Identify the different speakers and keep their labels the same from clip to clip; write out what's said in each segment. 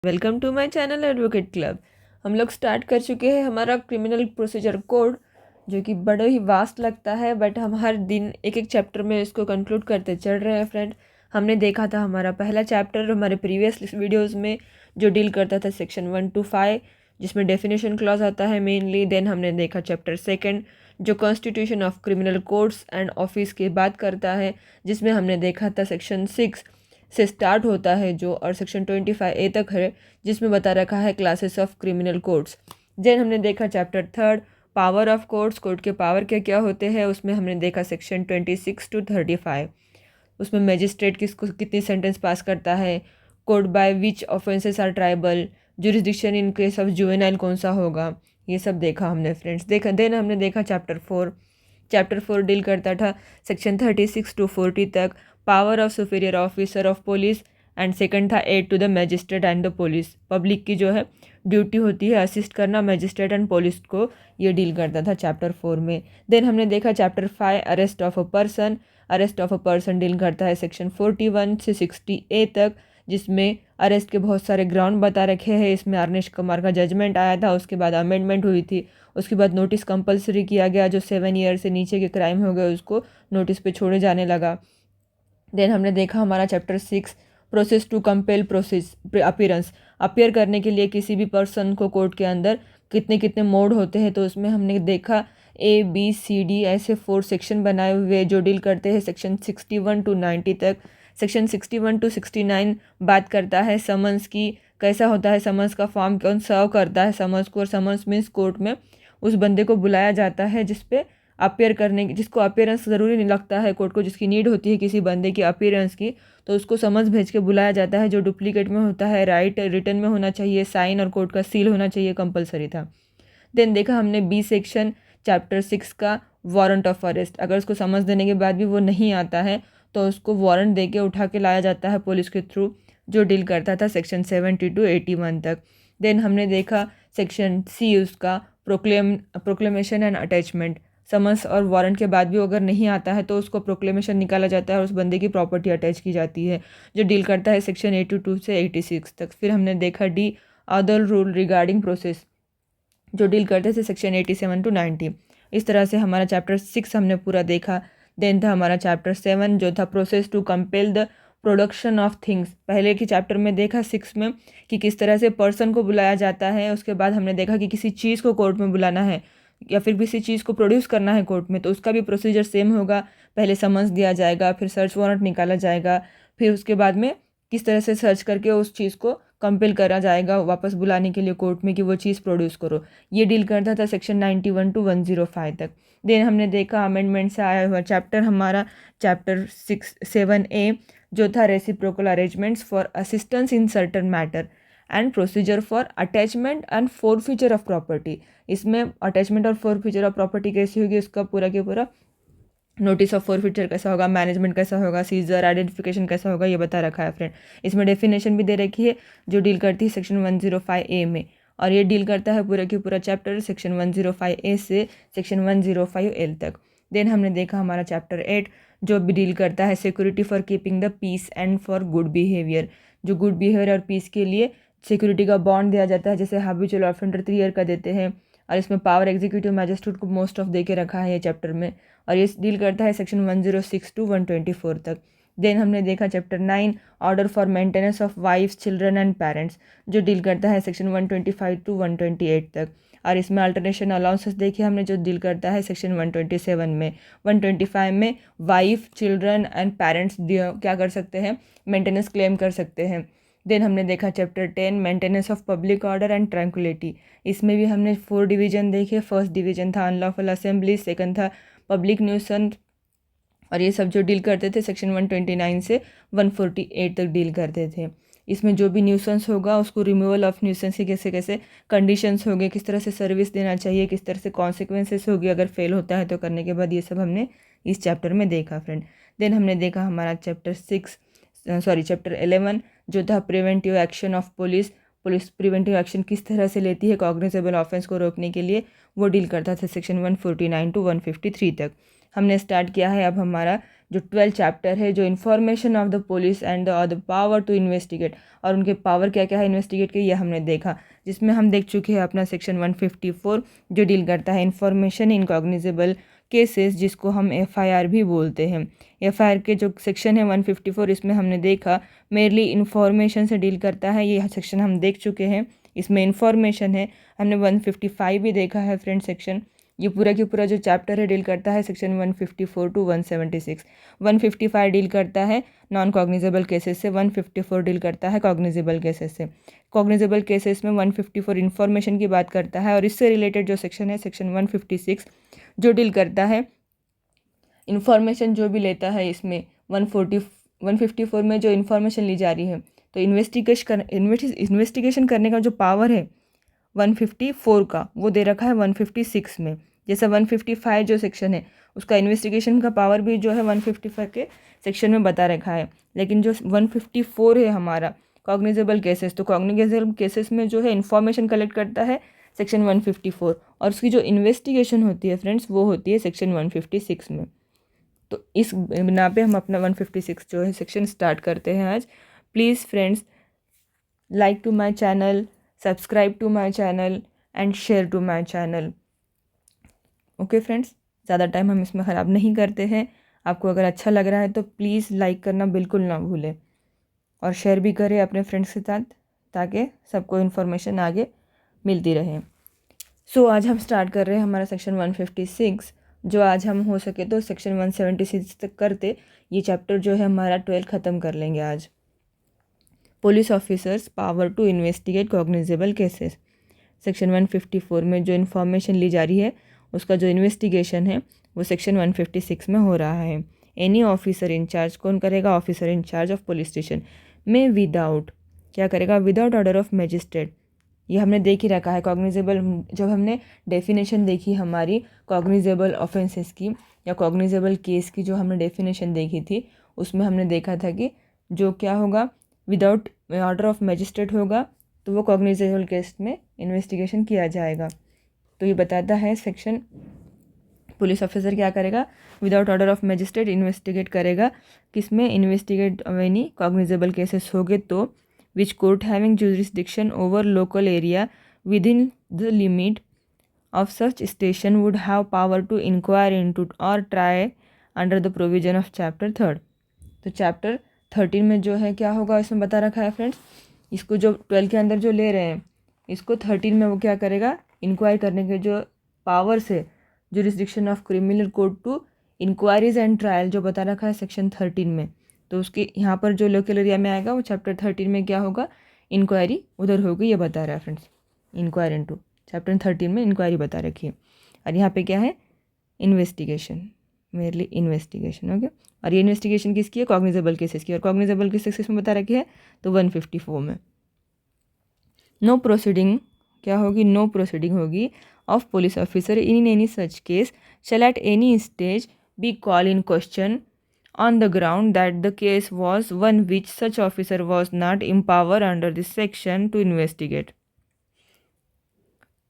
Speaker 1: Welcome to my channel advocate club. हम लोग start कर चुके हैं हमारा क्रिमिनल प्रोसीजर कोड, जो कि बड़ा ही वास्ट लगता है, बट हम हर दिन एक एक चैप्टर में इसको कंक्लूड करते चल रहे हैं फ्रेंड। हमने देखा था हमारा पहला चैप्टर हमारे प्रीवियस वीडियोस में, जो डील करता था सेक्शन 1 to 5, जिसमें डेफिनेशन क्लॉज आता है मेनली। देन हमने देखा चैप्टर सेकेंड, जो constitution of criminal courts and office की बात करता है, जिसमें हमने देखा था सेक्शन 6 से स्टार्ट होता है जो, और सेक्शन 25A तक है, जिसमें बता रखा है classes of criminal courts. Then हमने देखा chapter third, power of courts, court के पावर क्या क्या होते हैं। उसमें हमने देखा सेक्शन 26 to 35, उसमें मजिस्ट्रेट किसको कितनी सेंटेंस पास करता है, court by which offences are triable, jurisdiction in case of juvenile कौन सा होगा, ये सब देखा हमने फ्रेंड्स। देखा देन हमने देखा चैप्टर 4 डील करता था सेक्शन 36 to 40 तक, power of superior officer of police, and second था aid to the magistrate and the police. Public की जो है ड्यूटी होती है असिस्ट करना मजिस्ट्रेट एंड पुलिस को, ये डील करता था चैप्टर 4 में। देन हमने देखा chapter 5, arrest of a person deal करता है सेक्शन 41 से 60A तक, जिसमें अरेस्ट के बहुत सारे ग्राउंड बता रखे हैं। इसमें अरनेश कुमार का जजमेंट आया था, उसके बाद अमेंडमेंट हुई थी, उसके बाद नोटिस कंपलसरी किया गया, जो 7 ईयर से नीचे के क्राइम हो गए उसको नोटिस पे छोड़े जाने लगा। देन हमने देखा हमारा chapter 6, process to compel process appearance, appear करने के लिए किसी भी पर्सन को कोर्ट के अंदर कितने कितने मोड होते हैं। तो उसमें हमने देखा ABCD ऐसे 4 सेक्शन बनाए हुए जो डील करते हैं सेक्शन 61 to 90 तक। सेक्शन 61 to 69 बात करता है समन्स की, कैसा होता है समन्स का फॉर्म, कौन सर्व करता है समन्स को, और समन्स मीन्स कोर्ट में उस बंदे को बुलाया जाता है जिसपे अपेयर करने, जिसको अपीयरेंस ज़रूरी नहीं लगता है कोर्ट को, जिसकी नीड होती है किसी बंदे की अपीयरेंस की, तो उसको समझ भेज के बुलाया जाता है, जो डुप्लीकेट में होता है, राइट रिटर्न में होना चाहिए, साइन और कोर्ट का सील होना चाहिए, कंपलसरी था। देन देखा हमने B सेक्शन चैप्टर 6 का, वारंट ऑफ अरेस्ट। अगर उसको समझ देने के बाद भी वो नहीं आता है तो उसको वारंट दे के उठा के लाया जाता है पुलिस के थ्रू, जो डील करता था सेक्शन 70 to 81 तक। देन हमने देखा सेक्शन C उसका, प्रोक्लेमेशन एंड अटैचमेंट। समन्स और वारंट के बाद भी अगर नहीं आता है तो उसको प्रोक्लेमेशन निकाला जाता है और उस बंदे की प्रॉपर्टी अटैच की जाती है, जो डील करता है सेक्शन 82 से 86 तक। फिर हमने देखा D, other rule regarding process, जो डील करते थे सेक्शन 87 to 90। इस तरह से हमारा चैप्टर 6 हमने पूरा देखा। देन था हमारा चैप्टर 7, जो था process to compel the production of things. पहले के चैप्टर में देखा 6 में कि किस तरह से पर्सन को बुलाया जाता है, उसके बाद हमने देखा कि किसी चीज़ को कोर्ट में बुलाना है या फिर किसी चीज़ को प्रोड्यूस करना है कोर्ट में, तो उसका भी प्रोसीजर सेम होगा। पहले समन्स दिया जाएगा, फिर सर्च वारंट निकाला जाएगा, फिर उसके बाद में किस तरह से सर्च करके उस चीज़ को कंपेल करा जाएगा वापस बुलाने के लिए कोर्ट में कि वो चीज़ प्रोड्यूस करो। ये डील करता था सेक्शन 91 to 105 तक। देन हमने देखा अमेंडमेंट से आया हुआ चैप्टर हमारा चैप्टर 7A, जो था reciprocal arrangements for assistance in certain matter and procedure for attachment and forfeiture of property. इसमें अटैचमेंट और फोरफीचर ऑफ प्रॉपर्टी कैसी होगी, उसका पूरा के पूरा नोटिस ऑफ फोरफीचर कैसा होगा, मैनेजमेंट कैसा होगा, सीजर आइडेंटिफिकेशन कैसा होगा, ये बता रखा है फ्रेंड। इसमें डेफिनेशन भी दे रखी है जो डील करती है सेक्शन 105A में, और ये डील करता है पूरा के पूरा चैप्टर सेक्शन 105A से सेक्शन 105L तक। देन हमने देखा हमारा चैप्टर 8, जो भी डील करता है security for keeping the peace and for good behaviour. जो गुड बिहेवियर और पीस के लिए सिक्योरिटी का बॉन्ड दिया जाता है, जैसे हैबिचुअल ऑफेंडर 3 ईयर का देते हैं, और इसमें पावर एग्जीक्यूटिव मैजिस्ट्रेट को मोस्ट ऑफ दे के रखा है ये चैप्टर में, और ये डील करता है सेक्शन 106 to 124 तक। देन हमने देखा chapter 9, order for maintenance of wives children and parents, जो डील करता है सेक्शन 125 to 128 तक, और इसमें अल्टरनेशन अलाउंसेस देखे हमने, जो डील करता है सेक्शन 127 में। 125 में वाइफ चिल्ड्रन एंड पेरेंट्स क्या कर सकते हैं, मेंटेनेंस क्लेम कर सकते हैं। देन हमने देखा chapter 10, maintenance of public order and tranquillity. इसमें भी हमने 4 डिवीजन देखे। फर्स्ट डिवीजन था अनलॉफुल असेंबली, सेकंड था पब्लिक न्यूसेंस, और ये सब जो डील करते थे सेक्शन 129 से 148 तक डील करते थे। इसमें जो भी न्यूसेंस होगा उसको रिमूवल ऑफ न्यूसेंस के कैसे कैसे कंडीशंस होंगे, किस तरह से सर्विस देना चाहिए, किस तरह से कॉन्सिक्वेंसेस होगी अगर फेल होता है तो करने के बाद, ये सब हमने इस चैप्टर में देखा फ्रेंड। देन हमने देखा हमारा चैप्टर 11, जो था preventive action of police preventive action किस तरह से लेती है कॉग्निजेबल ऑफेंस को रोकने के लिए, वो डील करता था सेक्शन 149 to 153 तक। हमने स्टार्ट किया है अब हमारा जो 12 चैप्टर है, जो information of the police and the power to investigate, और उनके पावर क्या क्या है इन्वेस्टिगेट के, ये हमने देखा, जिसमें हम देख चुके हैं अपना सेक्शन 154 जो डील करता है इन्फॉर्मेशन इन कॉग्निजेबल केसेस, जिसको हम एफआईआर भी बोलते हैं। एफआईआर के जो सेक्शन है 154, इसमें हमने देखा मेरली इन्फॉर्मेशन से डील करता है, ये सेक्शन हम देख चुके हैं, इसमें इन्फॉर्मेशन है। हमने 155 भी देखा है फ्रेंड सेक्शन। ये पूरा की पूरा जो चैप्टर है डील करता है सेक्शन 154 टू 176। 155 डील करता है नॉन कॉग्निजेबल केसेस से, 154 डील करता है कॉग्निजेबल केसेस से। कॉग्निजेबल केसेस में 154 इन्फॉर्मेशन की बात करता है, और इससे रिलेटेड जो सेक्शन है सेक्शन 156 जो डील करता है इन्फॉर्मेशन जो भी लेता है। इसमें 154 में जो इन्फॉर्मेशन ली जा रही है, तो इन्वेस्टिगेशन करने का जो पावर है 154 का, वो दे रखा है 156 में। जैसा 155 जो सेक्शन है उसका इन्वेस्टिगेशन का पावर भी जो है 155 के सेक्शन में बता रखा है, लेकिन जो 154 है हमारा कॉग्निजेबल केसेस, तो कॉग्निजेबल केसेस में जो है इन्फॉर्मेशन कलेक्ट करता है सेक्शन 154, और उसकी जो इन्वेस्टिगेशन होती है फ्रेंड्स वो होती है सेक्शन 156 में। तो इस बिना पे हम अपना 156 जो है सेक्शन स्टार्ट करते हैं आज। Please friends like to my channel, subscribe to my channel and share to my channel. Okay friends, ज़्यादा टाइम हम इसमें ख़राब नहीं करते हैं। आपको अगर अच्छा लग रहा है तो प्लीज़ लाइक करना बिल्कुल ना भूलें, और शेयर भी करें अपने फ्रेंड्स के साथ, ताकि सबको इन्फॉर्मेशन आगे मिलती रहे। सो आज हम स्टार्ट कर रहे हैं हमारा सेक्शन 156, जो आज हम हो सके तो सेक्शन 176 तक करते, ये चैप्टर जो है हमारा 12 ख़त्म कर लेंगे आज। Police officers power to investigate cognizable cases, section 154 में जो इन्फॉर्मेशन ली जा रही है उसका जो इन्वेस्टिगेशन है वो सेक्शन 156 में हो रहा है। एनी ऑफिसर इंचार्ज, कौन करेगा, officer in charge of police station में विदाउट, क्या करेगा, विदाउट ऑर्डर ऑफ मैजिस्ट्रेट। ये हमने देख ही रखा है कॉग्निजेबल, जब हमने डेफिनेशन देखी हमारी कॉग्निजेबल ऑफेंसेस की या कॉग्निजेबल केस की, जो हमने डेफिनेशन देखी थी उसमें हमने देखा था कि जो क्या होगा, विदाउट ऑर्डर ऑफ मैजिस्ट्रेट होगा तो वो कॉग्निजेबल केस में इन्वेस्टिगेशन किया जाएगा। तो ये बताता है सेक्शन, पुलिस ऑफिसर क्या करेगा, without order of magistrate investigate करेगा, किसमें, इन्वेस्टिगेट एनी कॉग्निजेबल केसेस होंगे तो which court having jurisdiction over local area within the limit of such station would have power to inquire into or try under the provision of chapter 3rd। तो chapter 13 में जो है क्या होगा इसमें बता रखा है फ्रेंड्स, इसको जो 12 के अंदर जो ले रहे हैं इसको 13 में वो क्या करेगा, इंक्वायर करने के जो पावर्स है, jurisdiction of criminal court to inquiries and trial जो बता रखा है सेक्शन 13 में, तो उसके यहाँ पर जो लोकल एरिया में आएगा वो चैप्टर 13 में क्या होगा, इंक्वायरी उधर होगी, ये बता रहा है फ्रेंड्स। इंक्वायरी इनटू चैप्टर 13 में इंक्वायरी बता रखी है, और यहाँ पे क्या है, इन्वेस्टिगेशन, मेरली इन्वेस्टिगेशन। ओके, और ये इन्वेस्टिगेशन किसकी है, कॉग्निजेबल केसेस की, और कॉग्निजेबल केसेस में बता रखी है तो 154 में। नो प्रोसीडिंग क्या होगी, नो प्रोसीडिंग होगी of police officer in any such case shell at any stage be call in question on the ground that the case was one which such officer was not empowered under this section to investigate।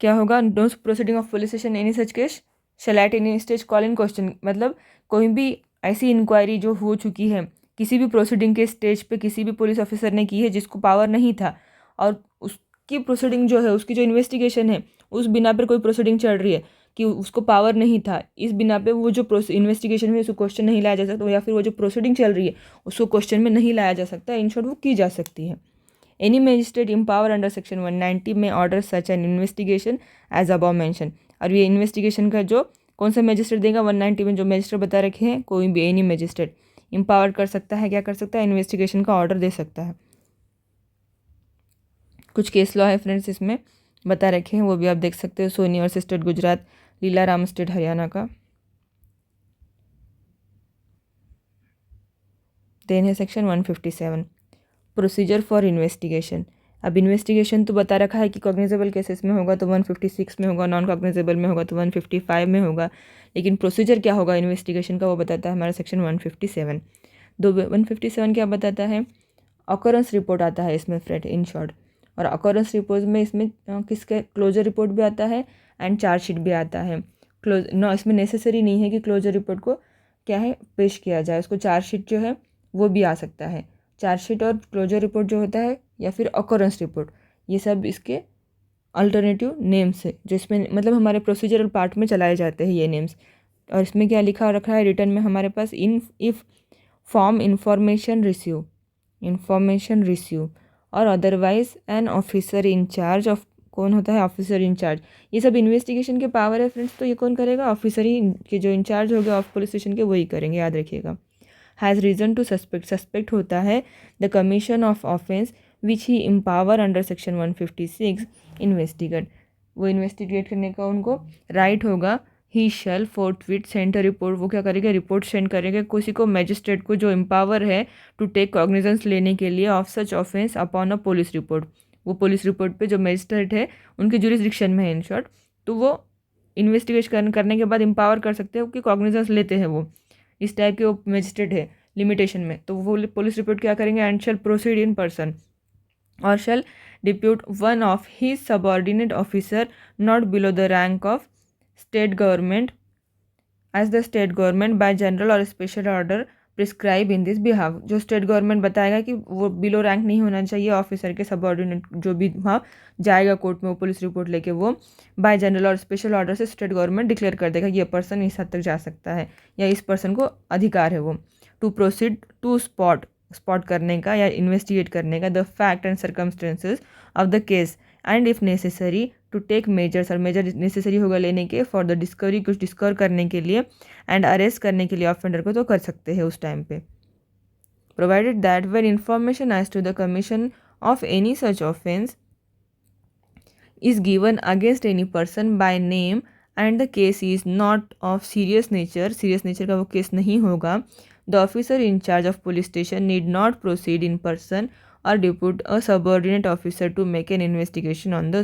Speaker 1: क्या होगा, no proceeding of police station any such case shall at any stage call in question, मतलब कोई भी ऐसी inquiry जो हो चुकी है किसी भी प्रोसीडिंग के स्टेज पे किसी भी पुलिस ऑफिसर ने की है जिसको पावर नहीं था, और उसकी प्रोसीडिंग जो है, उसकी जो इन्वेस्टिगेशन है उस बिना पर कोई प्रोसीडिंग चल रही है कि उसको पावर नहीं था, इस बिना पे वो जो इन्वेस्टिगेशन में उसको क्वेश्चन नहीं लाया जा सकता, या फिर वो जो प्रोसीडिंग चल रही है उसको क्वेश्चन में नहीं लाया जा सकता, इन शॉर्ट वो की जा सकती है। Any magistrate empower under section 190 में order such an investigation as above mention, और ये इन्वेस्टिगेशन का जो कौन सा मैजिस्ट्रेट देगा, 190 में जो मैजिस्ट्रेट बता रखे हैं, कोई भी एनी मैजिस्ट्रेट एम्पावर कर सकता है, क्या कर सकता है, इन्वेस्टिगेशन का ऑर्डर दे सकता है। कुछ केस लॉ है फ्रेंड्स इसमें बता रखे हैं, वो भी आप देख सकते हो, सोनी और स्टेट गुजरात, लीलाराम स्टेट हरियाणा का। देन है सेक्शन 157 प्रोसीजर फॉर इन्वेस्टिगेशन। अब इन्वेस्टिगेशन तो बता रखा है कि कॉग्निजेबल केसेस में होगा तो 156 में होगा, नॉन कॉग्निजेबल में होगा तो 155 में होगा, लेकिन प्रोसीजर क्या होगा इन्वेस्टिगेशन का वो बताता है हमारा सेक्शन 157। 157 क्या बताता है, ऑकरेंस रिपोर्ट आता है इसमें फ्रेंड इन शॉर्ट, और ऑकरेंस रिपोर्ट में इसमें किसके क्लोजर रिपोर्ट भी आता है एंड चार्जशीट भी आता है। क्लोज ना, इसमें नेसेसरी नहीं है कि क्लोजर रिपोर्ट को क्या है पेश किया जाए, उसको चार्जशीट जो है वो भी आ सकता है। चार्जशीट और क्लोजर रिपोर्ट जो होता है या फिर ऑकरेंस रिपोर्ट, ये सब इसके अल्टरनेटिव नेम्स है जो इसमें मतलब हमारे प्रोसीजरल पार्ट में चलाए जाते हैं ये नेम्स। और इसमें क्या लिखा रखा है रिटर्न में हमारे पास, in if form information receive और otherwise an officer in charge of, कौन होता है ऑफिसर इंचार्ज, ये सब इन्वेस्टिगेशन के पावर है फ्रेंड्स, तो ये कौन करेगा, ऑफिसर ही के जो इंचार्ज हो गया ऑफ पुलिस स्टेशन के वही करेंगे, याद रखिएगा। हैज़ रीज़न टू सस्पेक्ट होता है the commission of offence which he empower under section 156 investigate, वो इन्वेस्टिगेट करने का उनको राइट होगा। ही शैल फोर्थविथ सेंड अ रिपोर्ट, वो क्या करेगा, रिपोर्ट सेंड करेगा किसी को, मैजिस्ट्रेट को जो एम्पावर है टू टेक कॉग्निजेंस लेने के लिए of such offence upon a police report, वो पुलिस रिपोर्ट पे जो मैजिस्ट्रेट है उनके जुरिसडिक्शन में है इन शॉर्ट, तो वो इन्वेस्टिगेशन करने के बाद एम्पावर कर सकते हैं कि कॉग्निजेंस लेते हैं वो, इस टाइप के वो मैजिस्ट्रेट है लिमिटेशन में, तो वो पुलिस रिपोर्ट क्या करेंगे, and shall proceed in person और shall depute one of his subordinate officer not below the rank of state government as the state government by general और special order prescribe in this behalf, जो state government बताएगा कि वो below rank नहीं होना चाहिए officer के, subordinate जो भी वहाँ जाएगा कोर्ट में वो पुलिस रिपोर्ट लेके, वो बाय जनरल और स्पेशल ऑर्डर से स्टेट गवर्नमेंट डिक्लेयर कर देगा ये पर्सन इस हद तक जा सकता है या इस पर्सन को अधिकार है वो टू प्रोसीड टू स्पॉट करने का या इन्वेस्टिगेट करने का the fact and circumstances of the case and if necessary to take measures, और मेजर नेसेसरी होगा लेने के फॉर द डिस्कवरी, कुछ डिस्कवर करने के लिए, एंड अरेस्ट करने के लिए ऑफेंडर को तो कर सकते हैं उस टाइम पे। Provided that when information as to the commission of any such offence is given against any person by name and the case is not of serious nature का वो केस नहीं होगा, the officer in charge of police station need not proceed in person और depute a subordinate officer to make an investigation on the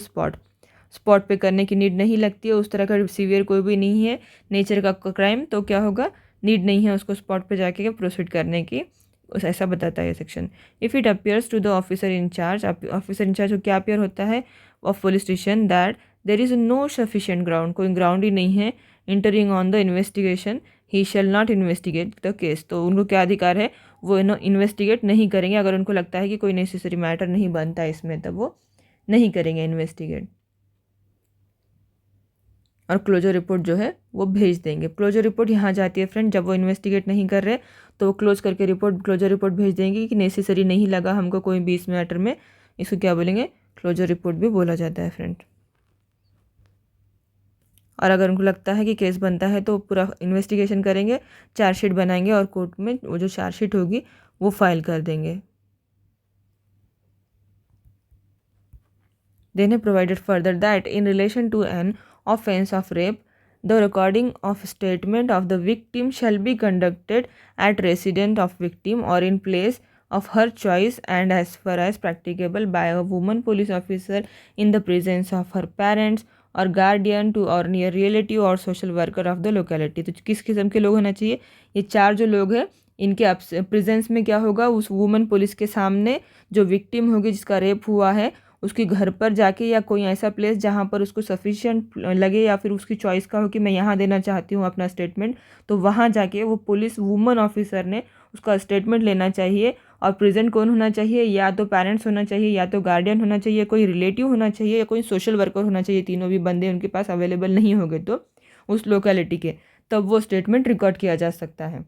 Speaker 1: spot पे करने की need नहीं लगती है, उस तरह का सीवियर कोई भी नहीं है नेचर का क्राइम, तो क्या होगा, नीड नहीं है उसको स्पॉट पे जाके प्रोसीड करने की, उस ऐसा बताता है ये section. If it appears to the officer in charge, officer in charge को क्या अपियर होता है of police station that there is no sufficient ground, कोई ग्राउंड ही नहीं है entering on the investigation, he shall not investigate the case, तो उनको क्या अधिकार है, वो इन्वेस्टिगेट नहीं करेंगे, अगर उनको लगता है कि कोई नेसेसरी मैटर नहीं बनता इसमें तब वो नहीं करेंगे इन्वेस्टिगेट, और क्लोजर रिपोर्ट जो है वो भेज देंगे। क्लोजर रिपोर्ट यहाँ जाती है फ्रेंड, जब वो इन्वेस्टिगेट नहीं कर रहे तो वो क्लोज करके क्लोजर रिपोर्ट भेज देंगे कि नेसेसरी नहीं लगा हमको कोई भी इस मैटर में, इसको क्या बोलेंगे, क्लोजर रिपोर्ट भी बोला जाता है फ्रेंड। और अगर उनको लगता है कि केस बनता है तो पूरा इन्वेस्टिगेशन करेंगे, चार्जशीट बनाएंगे और कोर्ट में वो जो चार्जशीट होगी वो फाइल कर देंगे। Then he provided further that in relation to an offense of rape, the recording of statement of the victim shall be conducted at residence of victim or in place of her choice and as far as practicable by a woman police officer in the presence of her parents और guardian to और near relative और social worker of the locality, तो किस किस्म के लोग होना चाहिए, ये चार जो लोग हैं इनके प्रेजेंस में क्या होगा, उस वुमेन पुलिस के सामने जो विक्टिम होगी जिसका रेप हुआ है उसके घर पर जाके या कोई ऐसा प्लेस जहाँ पर उसको सफिशिएंट लगे या फिर उसकी चॉइस का हो कि मैं यहाँ देना चाहती हूँ अपना स्टेटमेंट, तो वहाँ जाके वो पुलिस वुमन ऑफिसर ने उसका स्टेटमेंट लेना चाहिए। और प्रेजेंट कौन होना चाहिए, या तो पेरेंट्स होना चाहिए, या तो गार्डियन होना चाहिए, कोई रिलेटिव होना चाहिए, या कोई सोशल वर्कर होना चाहिए, तीनों भी बंदे उनके पास अवेलेबल नहीं होंगे तो उस लोकेलिटी के, तब वो स्टेटमेंट रिकॉर्ड किया जा सकता है।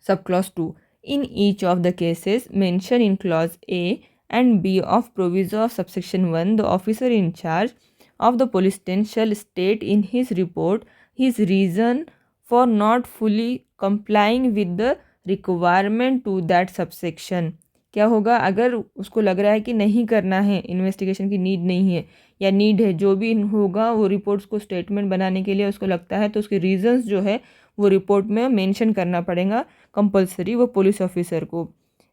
Speaker 1: Sub clause 2 in each of the cases mention in clause A and B of proviso of subsection 1, the officer in charge of the police station shall state in his report his reason for not fully complying with the requirement to that subsection। क्या होगा, अगर उसको लग रहा है कि नहीं करना है, इन्वेस्टिगेशन की नीड नहीं है या नीड है, जो भी होगा वो रिपोर्ट्स को स्टेटमेंट बनाने के लिए उसको लगता है तो उसके रीजंस जो है वो रिपोर्ट में मेंशन करना पड़ेगा कंपलसरी वो पुलिस ऑफिसर को।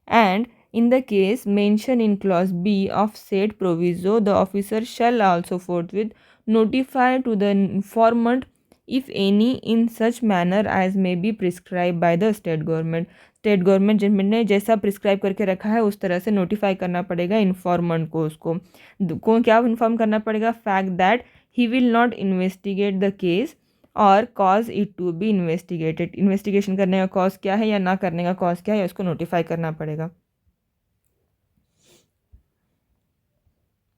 Speaker 1: And in the case mentioned in clause B of said proviso, the officer shall also forthwith notify to the informant if any in such manner as may be prescribed by the state government। State government जिनने जैसा prescribe करके रखा है उस तरह से notify करना पड़ेगा इन्फॉर्मेंट को, उसको क्या इन्फॉर्म करना पड़ेगा, fact that he will not investigate the case और cause it to be investigated. Investigation करने का कॉज क्या है या ना करने का कॉज क्या है, उसको नोटिफाई करना पड़ेगा।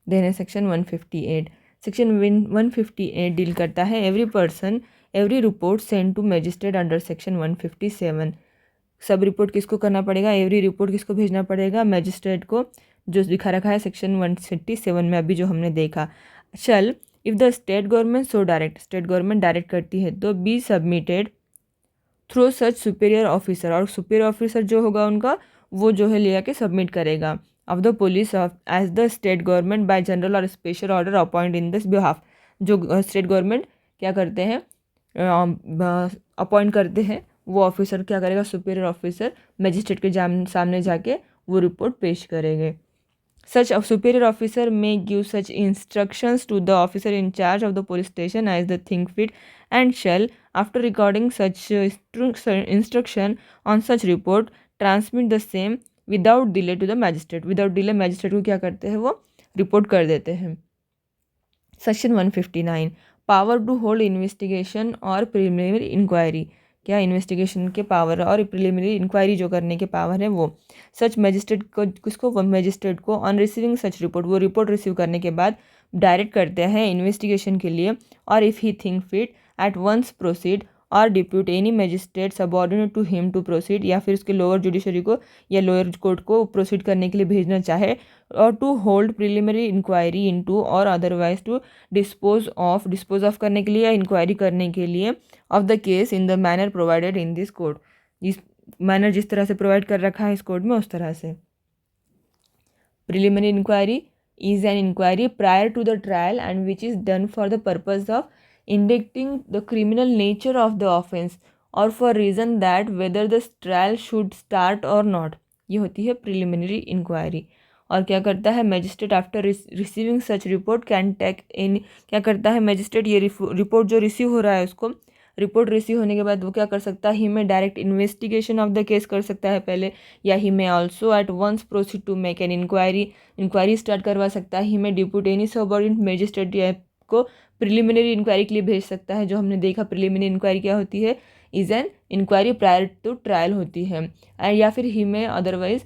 Speaker 1: देन है सेक्शन 158। सेक्शन 158 डील करता है every person every report send to magistrate under section 157। सब रिपोर्ट किसको करना पड़ेगा, एवरी रिपोर्ट किसको भेजना पड़ेगा, मजिस्ट्रेट को, जो दिखा रखा है सेक्शन 157 में अभी जो हमने देखा। Shall if the state government so direct, state government direct करती है तो be submitted through such superior officer, और सुपीरियर ऑफिसर जो होगा उनका वो जो है ले आके सबमिट करेगा of the police of as the state government by general और special order appoint in this behalf. जो स्टेट गवर्नमेंट क्या करते हैं, अपॉइंट करते हैं, वो ऑफिसर क्या करेगा, सुपीरियर ऑफिसर मजिस्ट्रेट के सामने जाके वो रिपोर्ट पेश करेंगे। Such a superior officer may give such instructions to the officer in charge of the police station as they think fit, and shall, after recording such instruction on such report, transmit the same without delay to the magistrate। Without delay magistrate को क्या करते हैं, वो report कर देते हैं। Section 159 power to hold investigation और preliminary inquiry. क्या इन्वेस्टिगेशन के पावर और प्रिलिमिनरी इंक्वायरी जो करने के पावर है वो सच मजिस्ट्रेट को, किसको, मजिस्ट्रेट को ऑन रिसीविंग सच रिपोर्ट, वो रिपोर्ट रिसीव करने के बाद डायरेक्ट करते हैं इन्वेस्टिगेशन के लिए, और if he think fit at once proceed और depute any magistrate subordinate to him to proceed, या फिर उसके लोअर जुडिशरी को या लोअर कोर्ट को प्रोसीड करने के लिए भेजना चाहे, और to hold preliminary inquiry into or otherwise to dispose of करने के लिए या इंक्वायरी करने के लिए of the case in the manner provided in this code. इस मैनर जिस तरह से प्रोवाइड कर रखा है इस कोड में उस तरह से। Preliminary inquiry is an inquiry prior to the trial and which is done for the purpose of indicting the criminal nature of the offence और for reason that whether the trial should start और not. ये होती है preliminary inquiry. और क्या करता है magistrate after receiving such report can take in, क्या करता है मजिस्ट्रेट, ये रिपोर्ट जो रिसीव हो रहा है उसको, रिपोर्ट रिसीव होने के बाद वो क्या कर सकता है, he may direct investigation of the case कर सकता है पहले, या he may also at once proceed to make an inquiry start करवा सकता है। He may depute any subordinate magistrate को प्रिलिमिनरी इंक्वायरी के लिए भेज सकता है। जो हमने देखा प्रिलिमिनरी इंक्वायरी क्या होती है, is an inquiry prior to trial होती है। या फिर ही में अदरवाइज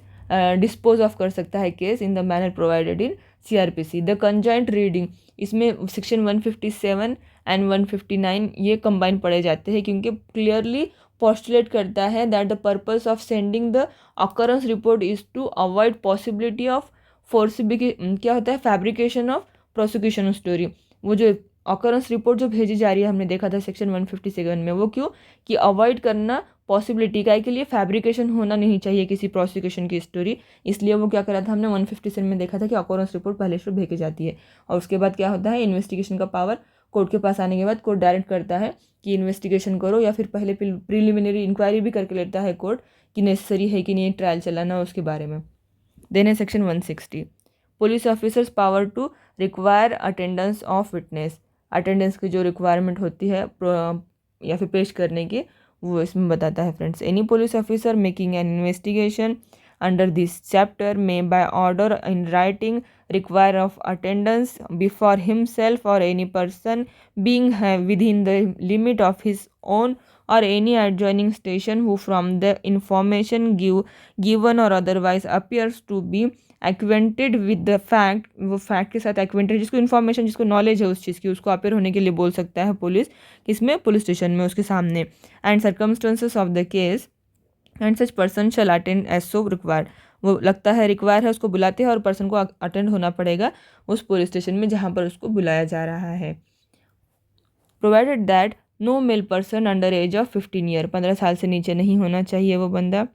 Speaker 1: डिस्पोज ऑफ कर सकता है case in the manner provided in CRPC। The conjoint reading, इसमें सेक्शन 157 एंड 159 ये कंबाइन पढ़े जाते हैं क्योंकि क्लियरली पोस्टुलेट करता है that the purpose of sending the occurrence report is to avoid possibility of क्या होता है, फैब्रिकेशन ऑफ प्रोसिक्यूशन स्टोरी। वो जो अकरेंस रिपोर्ट जो भेजी जा रही है हमने देखा था सेक्शन 157 में, वो क्यों कि अवॉइड करना पॉसिबिलिटी का के लिए फैब्रिकेशन होना नहीं चाहिए किसी प्रोसिक्यूशन की स्टोरी, इसलिए वो क्या करा था हमने 157 में देखा था कि अकरेंस रिपोर्ट पहले से भेजी जाती है। और उसके बाद क्या होता है, इन्वेस्टिगेशन का पावर कोर्ट के पास आने के बाद कोर्ट डायरेक्ट करता है कि इन्वेस्टिगेशन करो, या फिर पहले प्रिलिमिनरी इंक्वायरी भी करके लेता है कोर्ट कि नेसेसरी है कि नहीं ट्रायल चलाना उसके बारे में। देन है section 160 police officers power to require attendance of witness. Attendance की जो रिक्वायरमेंट होती है या फिर पेश करने की, वो इसमें बताता है friends. Any police officer making an investigation under this chapter में by order in writing require of attendance before himself or any person being within the limit of his own or any adjoining station who from the information given or otherwise appears to be acquainted with the fact, वो fact के साथ acquainted, जिसको information, जिसको knowledge है उस चीज़ की, उसको appear होने के लिए बोल सकता है पुलिस, किसमें, पुलिस स्टेशन में, उसके सामने। And circumstances of the case and such person shall attend as so required, वो लगता है रिक्वायर है उसको बुलाते हैं और पर्सन को अटेंड होना पड़ेगा उस पुलिस स्टेशन में जहाँ पर उसको बुलाया जा रहा है। Provided that no male person under age of 15 year, 15 साल से नीचे नहीं होना चाहिए वो बंदा,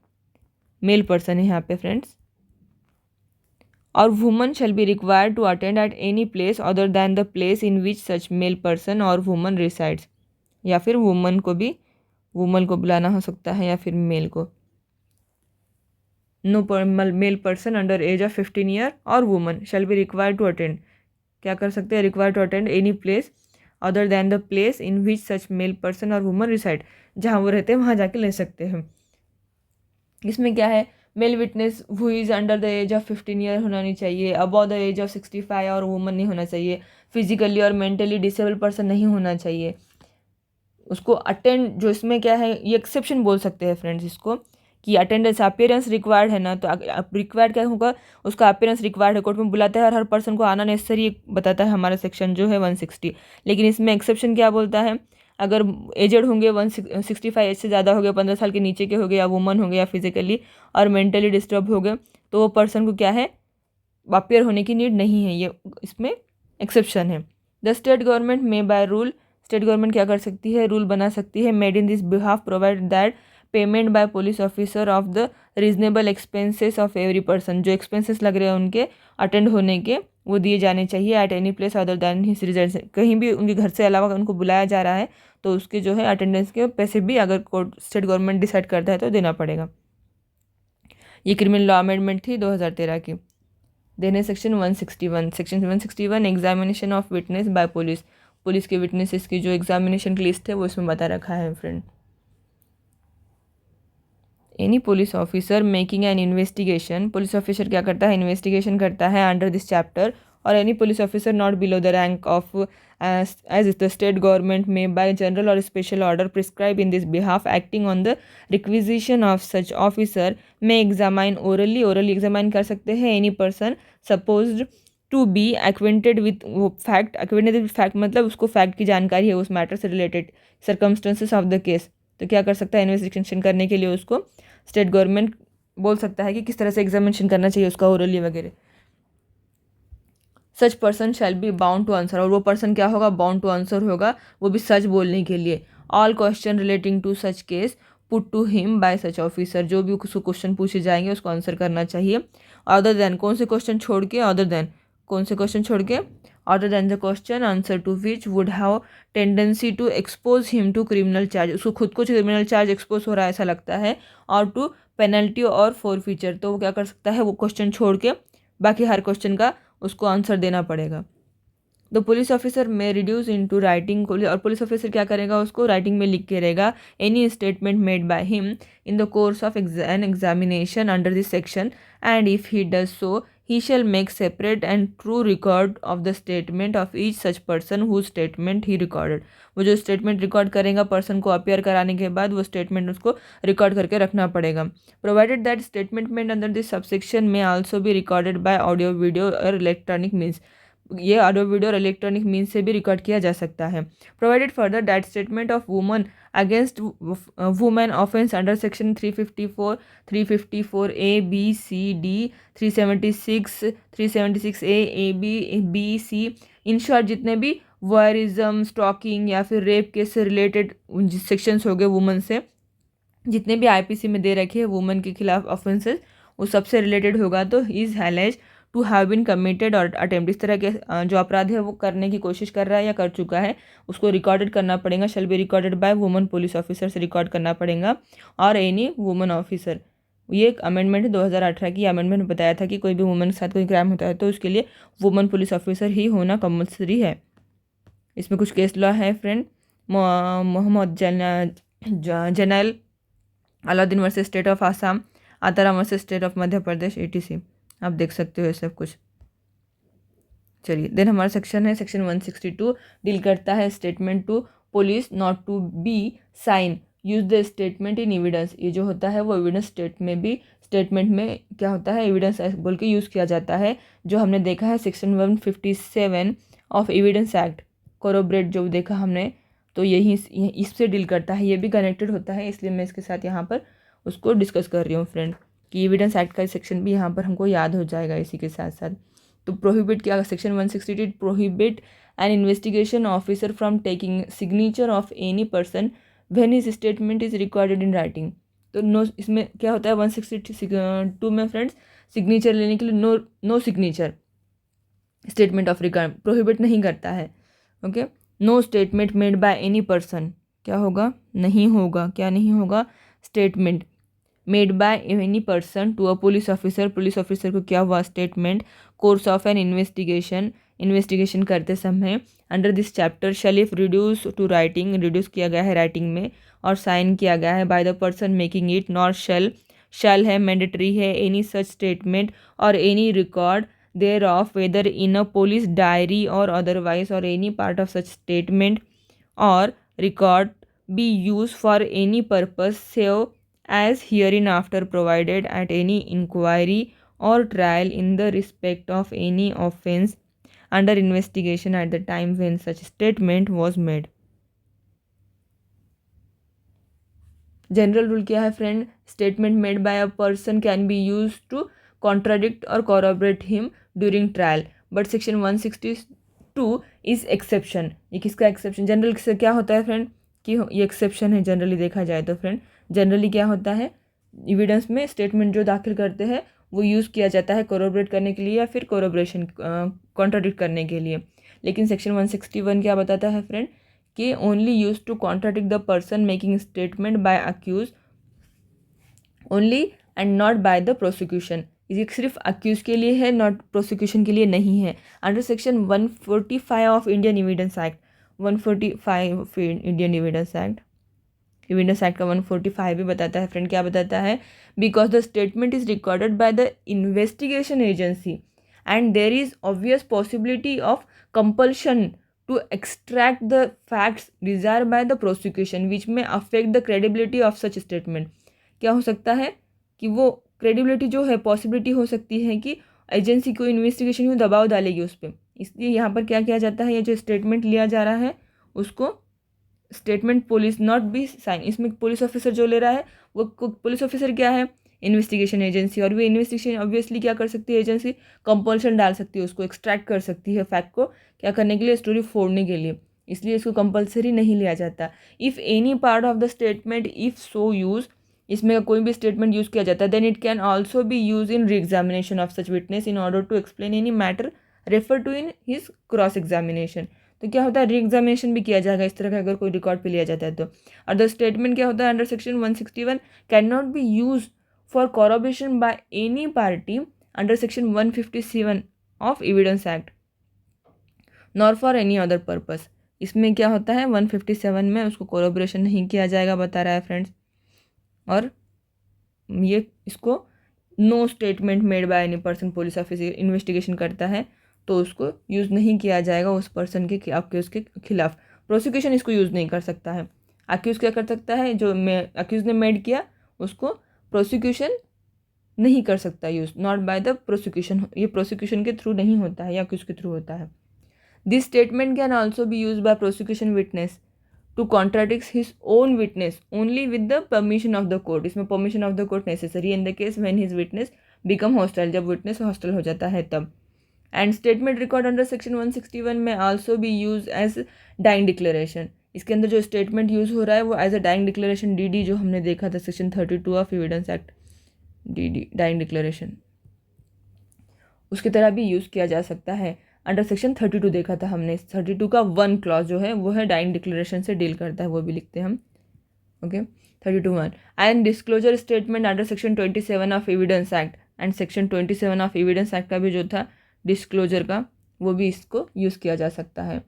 Speaker 1: मेल पर्सन है यहाँ पे फ्रेंड्स। और woman shall be required to attend at any place other than the place in which such male person और वुमन रिसाइड्स, या फिर वुमन को बुलाना हो सकता है या फिर मेल को। No male person under age of 15 year और woman shall be required to attend, क्या कर सकते हैं, required to attend any place other than the place in which such male person और वुमन रिसाइड, जहाँ वो रहते हैं वहाँ जाके ले सकते हैं। इसमें क्या है, male witness who is under the age of 15 year होना नहीं चाहिए, अबव द एज ऑफ 65 और वुमन नहीं होना चाहिए, फिजिकली और मेंटली डिसेबल पर्सन नहीं होना चाहिए। उसको अटेंड, जो इसमें क्या है, ये एक्सेप्शन बोल सकते हैं फ्रेंड्स इसको, कि अटेंडेंस अपीयरेंस रिक्वायर्ड है ना, तो रिक्वायर्ड क्या होगा, उसका अपीयरेंस रिक्वायर्ड है, कोर्ट में बुलाता है और हर पर्सन को आना नेसेसरी बताता है हमारा सेक्शन जो है 160। लेकिन इसमें एक्सेप्शन क्या बोलता है, अगर एजड होंगे 165 एज से ज़्यादा हो गए, 15 साल के नीचे के हो गए, या वुमन हो गए, या फिजिकली और मेंटली डिस्टर्ब हो गए, तो वो पर्सन को क्या है, अपीयर होने की नीड नहीं है, ये इसमें एक्सेप्शन है। द स्टेट गवर्नमेंट में बाय रूल, स्टेट गवर्नमेंट क्या कर सकती है, रूल बना सकती है, made in this behalf provide that payment by police officer of the reasonable expenses of every person, जो एक्सपेंसेस लग रहे हैं उनके अटेंड होने के, वो दिए जाने चाहिए eight any place other then his residence, कहीं भी उनके घर से अलावा उनको बुलाया जा रहा है तो उसके जो है अटेंडेंस के पैसे भी अगर कोर्ट स्टेट गवर्नमेंट डिसाइड करता है तो देना पड़ेगा। ये क्रिमिनल लॉ अमेंडमेंट थी 2013 की। देन है section 161 examination of witness bye police, police के विटनेसेस की जो एग्जामिनेशन की लिस्ट है वो इसमें बता रखा है friend. Any police officer making an investigation, police officer क्या करता है, इन्वेस्टिगेशन करता है अंडर दिस चैप्टर, और any police officer not below the rank of as the state government may by general or special order prescribe in this behalf acting on the requisition of such officer may examine orally examine कर सकते हैं any person supposed to be acquainted with fact मतलब उसको fact की जानकारी है उस matter से related, circumstances of the case, तो क्या कर सकता है, इन्वेस्टिगेशन करने के लिए उसको स्टेट गवर्नमेंट बोल सकता है कि किस तरह से एग्जामिनेशन करना चाहिए उसका ओरली वगैरह। Such person shall be bound to answer, और वो पर्सन क्या होगा, बाउंड टू आंसर होगा, वो भी सच बोलने के लिए। All question relating to such case put to him by such officer, जो भी उसको क्वेश्चन पूछे जाएंगे उसको आंसर करना चाहिए। अदर देन, कौन से क्वेश्चन छोड़ के, अदर देन कौन से क्वेश्चन छोड़ के, other than the question answer to which would have tendency to expose him to criminal charge, उसको खुद को क्रिमिनल चार्ज एक्सपोज हो रहा है ऐसा लगता है, और टू पेनल्टी और फॉरफीचर, तो वो क्या कर सकता है, वो क्वेश्चन छोड़ के बाकी हर क्वेश्चन का उसको आंसर देना पड़ेगा। द पुलिस ऑफिसर में रिड्यूस इनटू राइटिंग, और पुलिस ऑफिसर क्या करेगा, उसको राइटिंग में लिख के रहेगा any statement made by him in the course of an examination under this section, and if he does so he shall make separate and true record of the statement of each such person whose statement he recorded, वो जो statement record करेगा person को appear कराने के बाद वो statement उसको record करके रखना पड़ेगा। Provided that statement made under this subsection में also be recorded by audio video और इलेक्ट्रॉनिक मीन्स, ये ऑडियो वीडियो और इलेक्ट्रॉनिक मीन्स से भी रिकॉर्ड किया जा सकता है। Provided further that statement of woman against women offence under section 354, 354 A B C D, 376, 376 A B B C, in short जितने भी वॉयरिज्म, स्टॉकिंग या फिर रेप केस से रिलेटेड सेक्शंस हो गए वुमन से, जितने भी आईपीसी में दे रखे हैं वुमन के खिलाफ ऑफेंसेस, वो सबसे रिलेटेड होगा, तो is alleged to have been committed और अटेम्प्ट, इस तरह के जो अपराध है वो करने की कोशिश कर रहा है या कर चुका है, उसको रिकॉर्डेड करना पड़ेगा, शैल be recorded bye woman police officer से रिकॉर्ड करना पड़ेगा, और एनी वुमन ऑफिसर। ये एक अमेंडमेंट है 2018 की, अमेंडमेंट में बताया था कि कोई भी वुमन के साथ कोई क्राइम होता है तो उसके लिए वुमन पुलिस ऑफिसर ही होना कंपल्सरी है। इसमें कुछ केस लॉ है friend, Mohammad General Alauddin versus state of Assam, Ataram versus state of Madhya Pradesh, etc, आप देख सकते हो ये सब कुछ। चलिए देन हमारा सेक्शन है सेक्शन 162, डील करता है statement to police not to be sign use the statement in evidence, ये जो होता है वो एविडेंस स्टेटमेंट में क्या होता है, एविडेंस बोल के यूज़ किया जाता है, जो हमने देखा है सेक्शन 157 ऑफ एविडेंस एक्ट, कोरोब्रेट जो देखा हमने, तो यही इससे डील करता है, ये भी कनेक्टेड होता है, इसलिए मैं इसके साथ यहाँ पर उसको डिस्कस कर रही हूँ फ्रेंड, कि एविडेंस एक्ट का सेक्शन भी यहाँ पर हमको याद हो जाएगा इसी के साथ साथ। तो प्रोहिबिट क्या, section 162 prohibit N investigation officer from taking signature of any person when his statement is recorded in writing, तो नो, इसमें क्या होता है 162 में फ्रेंड्स, सिग्नेचर लेने के लिए no signature statement of record prohibit नहीं करता है। Okay, no statement made by any person, क्या होगा, नहीं होगा, क्या नहीं होगा, statement made by any person to a police officer, police officer को क्या हुआ, statement course of an investigation करते समय under this chapter shall if reduce to writing, reduce किया गया है राइटिंग में और साइन किया गया है by the person making it, nor shall shall है, मैंडेटरी है, एनी सच स्टेटमेंट और any record thereof whether in a police diary और अदरवाइज और any part of such statement और record be used for any purpose save as hereinafter provided at any inquiry or trial in the respect of any offense under investigation at the time when such statement was made. General rule क्या है friend? Statement made by a person can be use to contradict और corroborate him during trial, but section 162 is exception. ये किसका exception? General से क्या होता है friend कि ये एक्सेप्शन है जनरली देखा जाए तो फ्रेंड. जनरली क्या होता है, एविडेंस में स्टेटमेंट जो दाखिल करते हैं वो यूज़ किया जाता है कोरोबरेट करने के लिए या फिर कोरोबरेशन कॉन्ट्राडिक्ट करने के लिए. लेकिन सेक्शन 161 क्या बताता है फ्रेंड कि only use to contradict the person making statement by accuse only and not by the prosecution. ये सिर्फ अक्यूज के लिए है, नॉट प्रोसिक्यूशन के लिए नहीं है. Under section 145 of Indian evidence act, 145 Indian evidence act का 145 भी बताता है फ्रेंड. क्या बताता है? Because the statement is recorded by the investigation agency and there is obvious possibility of compulsion to extract the facts desired by the prosecution which may affect the credibility of such statement. क्या हो सकता है कि वो credibility जो है possibility हो सकती है कि एजेंसी को इन्वेस्टिगेशन में दबाव डालेगी उस पर. इसलिए यहाँ पर क्या किया जाता है, ये जो स्टेटमेंट लिया जा रहा है उसको statement police not be sign. इसमें पुलिस ऑफिसर जो ले रहा है वो पुलिस ऑफिसर क्या है? Investigation agency. और वो इन्वेस्टिगेशन ऑब्वियसली क्या कर सकती है एजेंसी? कंपल्शन डाल सकती है, उसको एक्सट्रैक्ट कर सकती है फैक्ट को क्या करने के लिए? स्टोरी फोड़ने के लिए. इसलिए इसको कंपल्सरी नहीं लिया जाता. If any part of the statement if so use, इसमें कोई भी स्टेटमेंट यूज़ किया जाता है then it can also be use in reexamination of such witness in order to explain any matter refer to in his cross examination. तो क्या होता है? री एग्जामिनेशन भी किया जाएगा इस तरह का अगर कोई रिकॉर्ड पे लिया जाता है तो. और द स्टेटमेंट क्या होता है under section 161 can not be use for corroboration by any party under section 157 of evidence act nor for any other purpose. इसमें क्या होता है 157 में उसको कोरोबरेशन नहीं किया जाएगा बता रहा है फ्रेंड्स. और ये इसको no statement made by any person, police officer investigation करता है तो उसको यूज़ नहीं किया जाएगा उस पर्सन के अक्यूज़ के खिलाफ. प्रोसिक्यूशन इसको यूज़ नहीं कर सकता है. अक्यूज़ क्या कर सकता है? जो अक्यूज़ ने मेड किया उसको प्रोसिक्यूशन नहीं कर सकता use, not by the prosecution. ये प्रोसिक्यूशन के थ्रू नहीं होता है या किसके थ्रू होता है. This statement can also be use by prosecution witness to contradict his own witness only with the permission of the court. इसमें permission of the court necessary in the case when his witness become hostile, जब witness hostile हो जाता है तब. And statement record under section 161 में also be use as dying declaration. इसके अंदर जो स्टेटमेंट यूज़ हो रहा है वो as a dying declaration, DD जो हमने देखा था section 32 of evidence act, DD dying declaration, उसकी तरह भी यूज़ किया जा सकता है. अंडर सेक्शन 32 देखा था हमने. 32 का 1 क्लॉज जो है वो है डाइंग डिक्लेरेशन से डील करता है, वो भी लिखते हैं हम. Okay 32(1) and disclosure statement under section 27 of evidence act and section 27 of evidence act का भी जो था डिस्क्लोजर का वो भी इसको यूज़ किया जा सकता है.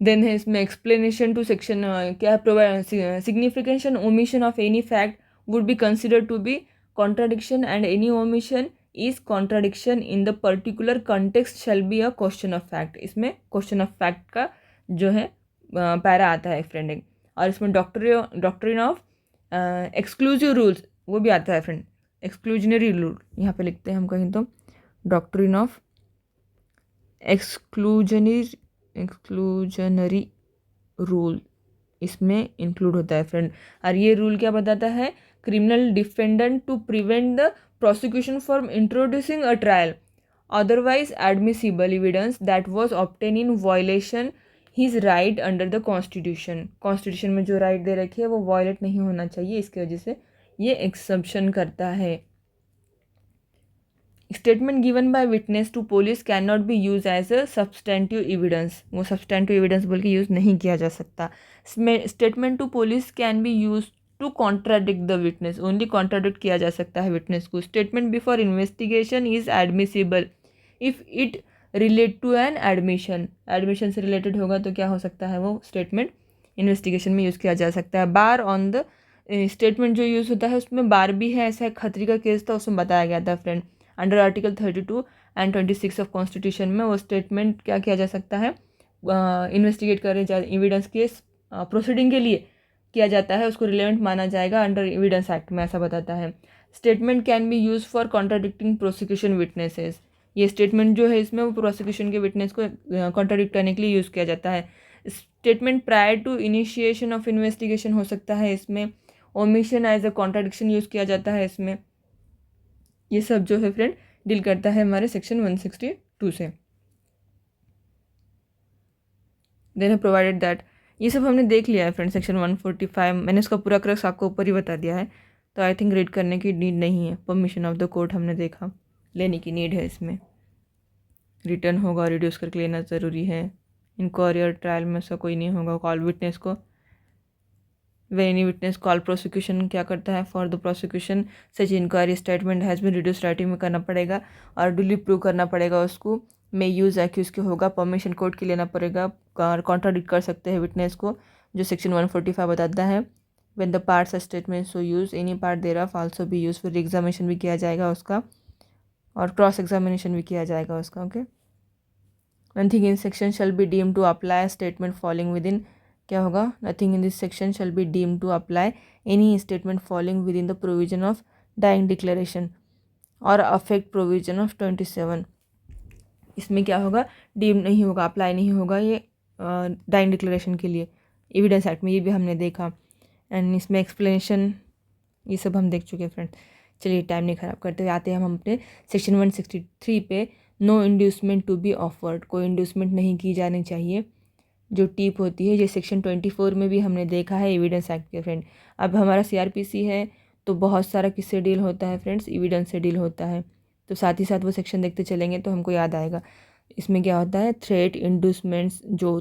Speaker 1: देन है इसमें एक्सप्लेनेशन टू सेक्शन क्या provide signification omission of any fact would be considered to be contradiction and any omission is contradiction in the particular context shall be a question of fact. इसमें question of fact का जो है para आता है friend. और इसमें doctrine of exclusive rules वो भी आता है फ्रेंड. एक्सक्लूजनरी रूल यहाँ पे लिखते हैं हम कहीं तो डॉक्ट्रिन ऑफ एक्सक्लूजनरी रूल इसमें इंक्लूड होता है फ्रेंड. और ये रूल क्या बताता है? Criminal defendant to prevent the prosecution from introducing a trial otherwise admissible evidence that was obtain in violation his right under the constitution. Constitution में जो राइट दे रखी है वो वायलेट नहीं होना चाहिए, इसकी वजह से ये एक्सेप्शन करता है. Statement given by witness to police can not be use as a substantive evidence. वो सब्सटेंटिव एविडेंस बोल के यूज़ नहीं किया जा सकता. Statement to police can be use to contradict the witness. Only contradict किया जा सकता है विटनेस को. Statement before investigation is admissible if it relate to an admission. Admission से रिलेटेड होगा तो क्या हो सकता है वो स्टेटमेंट इन्वेस्टिगेशन में यूज़ किया जा सकता है. बार ऑन द स्टेटमेंट जो यूज़ होता है उसमें बार भी है, ऐसा एक खतरी का केस था उसमें बताया गया था friend. Under article 32 and 26 of constitution में वो स्टेटमेंट क्या किया जा सकता है, इन्वेस्टिगेट करे जा एविडेंस के प्रोसीडिंग के लिए किया जाता है, उसको रिलेवेंट माना जाएगा अंडर एविडेंस एक्ट में, ऐसा बताता है। Statement can be use for contradicting prosecution witnesses. ये स्टेटमेंट जो है इसमें वो प्रोसिक्यूशन के विटनेस को कॉन्ट्राडिक्ट करने के लिए यूज़ किया जाता है। Statement prior to initiation of investigation हो सकता है इसमें। Omission as a contradiction use किया जाता है इसमें। ये सब जो है फ्रेंड डील करता है हमारे सेक्शन 162 से। देन प्रोवाइडेड दैट, ये सब हमने देख लिया है फ्रेंड। सेक्शन 145 मैंने उसका पूरा क्रक्स आपको ऊपर ही बता दिया है, तो आई थिंक रीड करने की नीड नहीं है। परमिशन ऑफ द कोर्ट हमने देखा, लेने की नीड है इसमें। रिटर्न होगा, रिड्यूस करके लेना ज़रूरी है। इंक्वायरी और ट्रायल में ऐसा कोई नहीं होगा। कॉल विटनेस को, when any witness call prosecution क्या करता है, for the prosecution such inquiry statement has been reduce writing में करना पड़ेगा और डुली प्रूव करना पड़ेगा उसको। में यूज़ एक्यूज के होगा, परमिशन कोर्ट की लेना पड़ेगा और कॉन्ट्राडिक्ट कर सकते हैं विटनेस को, जो सेक्शन 145 बताता है। When the parts statement so use any part there of also be use, फिर एग्जामिनेशन भी किया जाएगा उसका और क्रॉस एग्जामिनेशन भी किया जाएगा उसका। Okay, nothing in section shall be deem to apply statement following with in, क्या होगा, nothing in this section shall be deem to apply any statement following with in the provision of dying declaration or affect provision of 27। इसमें क्या होगा, deem नहीं होगा, apply नहीं होगा ये डाइंग डिक्लेरेशन के लिए। एविडेंस एक्ट में ये भी हमने देखा। एंड इसमें एक्सप्लेनेशन ये सब हम देख चुके हैं फ्रेंड। चलिए टाइम नहीं ख़राब करते हुए आते हैं हम अपने सेक्शन 163 पे। No inducement to be offered, कोई इंड्यूसमेंट नहीं की जानी चाहिए। जो टिप होती है, ये सेक्शन 24 में भी हमने देखा है एविडेंस एक्ट के फ्रेंड। अब हमारा CRPC है तो बहुत सारा किससे डील होता है फ्रेंड्स, एविडेंस से डील होता है। तो साथ ही साथ वो सेक्शन देखते चलेंगे तो हमको याद आएगा। इसमें क्या होता है, थ्रेट इंड्यूसमेंट्स जो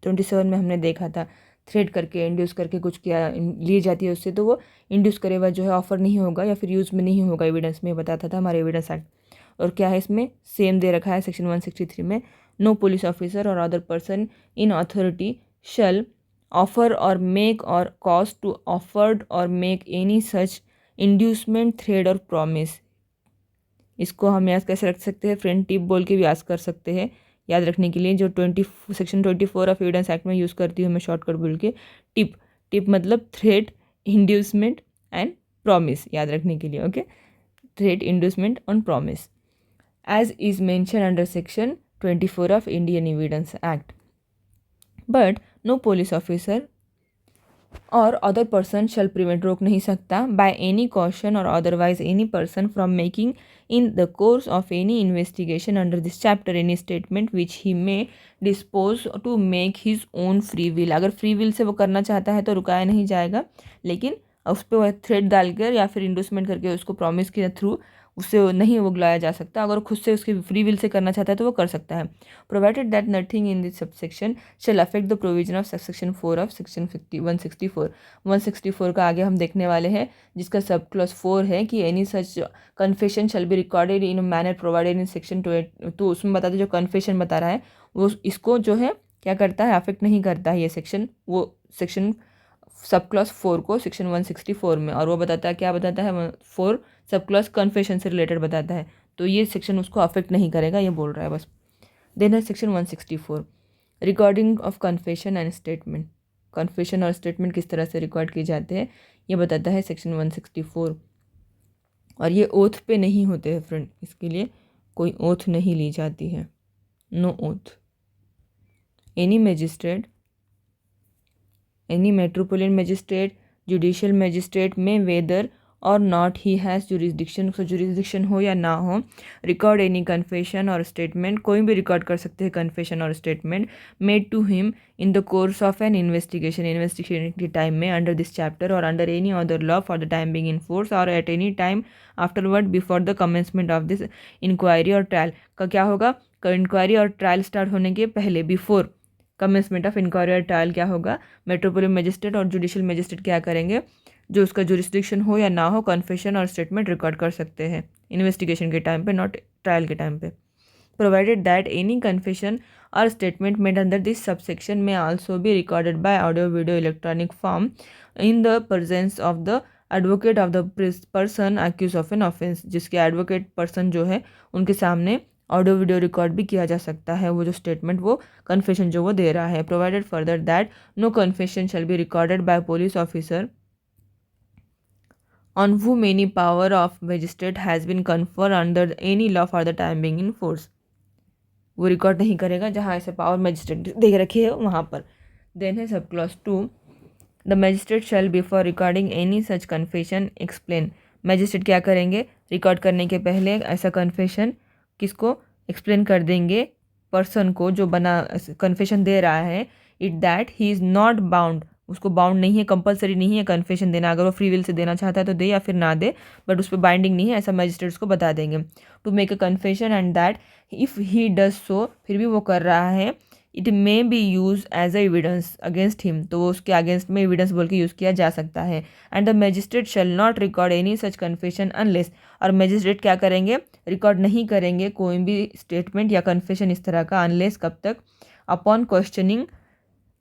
Speaker 1: 27 में हमने देखा था, थ्रेट करके इंड्यूस करके कुछ किया ली जाती है उससे, तो वो इंड्यूस करे हुआ जो है ऑफर नहीं होगा या फिर यूज़ में नहीं होगा, एविडेंस में बताता था हमारे एविडेंस एक्ट। और क्या है इसमें, सेम दे रखा है सेक्शन 163 में। नो पुलिस ऑफिसर और other person in authority shell offer और मेक और कॉज टू ऑफर्ड और make any such inducement, thread और प्रॉमिस। इसको हम याद कैसे रख सकते हैं फ्रेंड, टिप बोल के भी याद कर सकते हैं याद रखने के लिए, जो सेक्शन 24 ऑफ एविडेंस एक्ट में यूज़ करती हूँ मैं शॉर्टकट बोल के। टिप, टिप मतलब थ्रेड, इंड्यूसमेंट एंड प्रॉमिस, याद रखने के लिए। ओके, थ्रेड, इंड्यूसमेंट और promise as is mentioned under section 24 of Indian Evidence Act. But no police officer or other person shall prevent, रोक नहीं सकता, by any caution or otherwise any person from making in the course of any investigation under this chapter any statement which he may dispose to make his own free will। अगर free will say वो करना चाहता है तो रुकाया नहीं जाएगा, लेकिन उस पर वह थ्रेड डालकर या फिर इंडोसमेंट करके उसको प्रॉमिस के थ्रू उससे नहीं वो बुलाया जा सकता। अगर खुद से उसके फ्री विल से करना चाहता है तो वो कर सकता है। Provided that nothing in this subsection shall affect the provision of section 4 of section 164। 164 का आगे हम देखने वाले हैं, जिसका सब क्लॉज 4 है कि any such confession shall be recorded in manner provided in section 2। तो उसमें बता दो, जो कन्फेशन बता रहा है वो इसको जो है क्या करता है, अफेक्ट नहीं करता है ये सेक्शन। वो सेक्शन सब क्लॉज 4 को सेक्शन 164 में, और वो बताता है, क्या बताता है, 4 सब क्लॉज कन्फेशन से रिलेटेड बताता है, तो ये सेक्शन उसको अफेक्ट नहीं करेगा, ये बोल रहा है बस। देन है section 164 recording of confession and statement. Confession और स्टेटमेंट किस तरह से रिकॉर्ड किए जाते हैं ये बताता है सेक्शन 164। और ये ओथ पे नहीं होते हैं फ्रेंड, इसके लिए कोई ओथ नहीं ली जाती है, no oath. Any magistrate, any metropolitan magistrate, judicial magistrate में whether or not he has jurisdiction, उसका जुरिस्डिक्शन हो या ना हो, रिकॉर्ड एनी कन्फेशन और स्टेटमेंट, कोई भी रिकॉर्ड कर सकते हैं कन्फेशन और statement, made to him in the course of an investigation, investigation के टाइम में, under this chapter or under any other law for the time being in force or at any time afterward before the commencement of this inquiry or trial. का क्या होगा, inquiry or trial start होने के पहले, before commencement of inquiry or trial क्या होगा, metropolitan magistrate और judicial magistrate क्या करेंगे, जो उसका जुरिस्डिक्शन हो या ना हो, कन्फेशन और स्टेटमेंट रिकॉर्ड कर सकते हैं इन्वेस्टिगेशन के टाइम पे, नॉट ट्रायल के टाइम पे। provided that any confession or statement made under this subsection may also be recorded by audio video electronic form in the presence of the advocate of the person accused of an offense। जिसके advocate person जो है उनके सामने audio video record भी किया जा सकता है वो जो स्टेटमेंट वो कन्फेशन जो वो दे रहा है। Provided further that no confession shall be recorded by police officer on whom any power of magistrate has been conferred under any law for the time being in force। वो record नहीं करेगा जहाँ ऐसे पावर मैजिस्ट्रेट दे रखी है वहाँ पर। Then है sub clause 2, the magistrate shell before recording any such confession explain. Magistrate क्या करेंगे, रिकॉर्ड करने के पहले ऐसा कन्फेशन किसको एक्सप्लेन कर देंगे, पर्सन को जो बना कन्फेशन दे रहा है, it that he is not bound, उसको बाउंड नहीं है, कंपलसरी नहीं है कन्फेशन देना, अगर वो फ्री विल से देना चाहता है तो दे या फिर ना दे, बट उस पर बाइंडिंग नहीं है, ऐसा मैजिस्ट्रेट्स को बता देंगे। To make a confession and that if he does so, फिर भी वो कर रहा है, it may be use as a evidence against him, तो वो उसके अगेंस्ट में एविडेंस बोल के यूज़ किया जा सकता है। And the magistrate shall not record any such confession unless, और मैजिस्ट्रेट क्या करेंगे, रिकॉर्ड नहीं करेंगे कोई भी स्टेटमेंट या कन्फेशन इस तरह का, अनलेस कब तक, upon questioning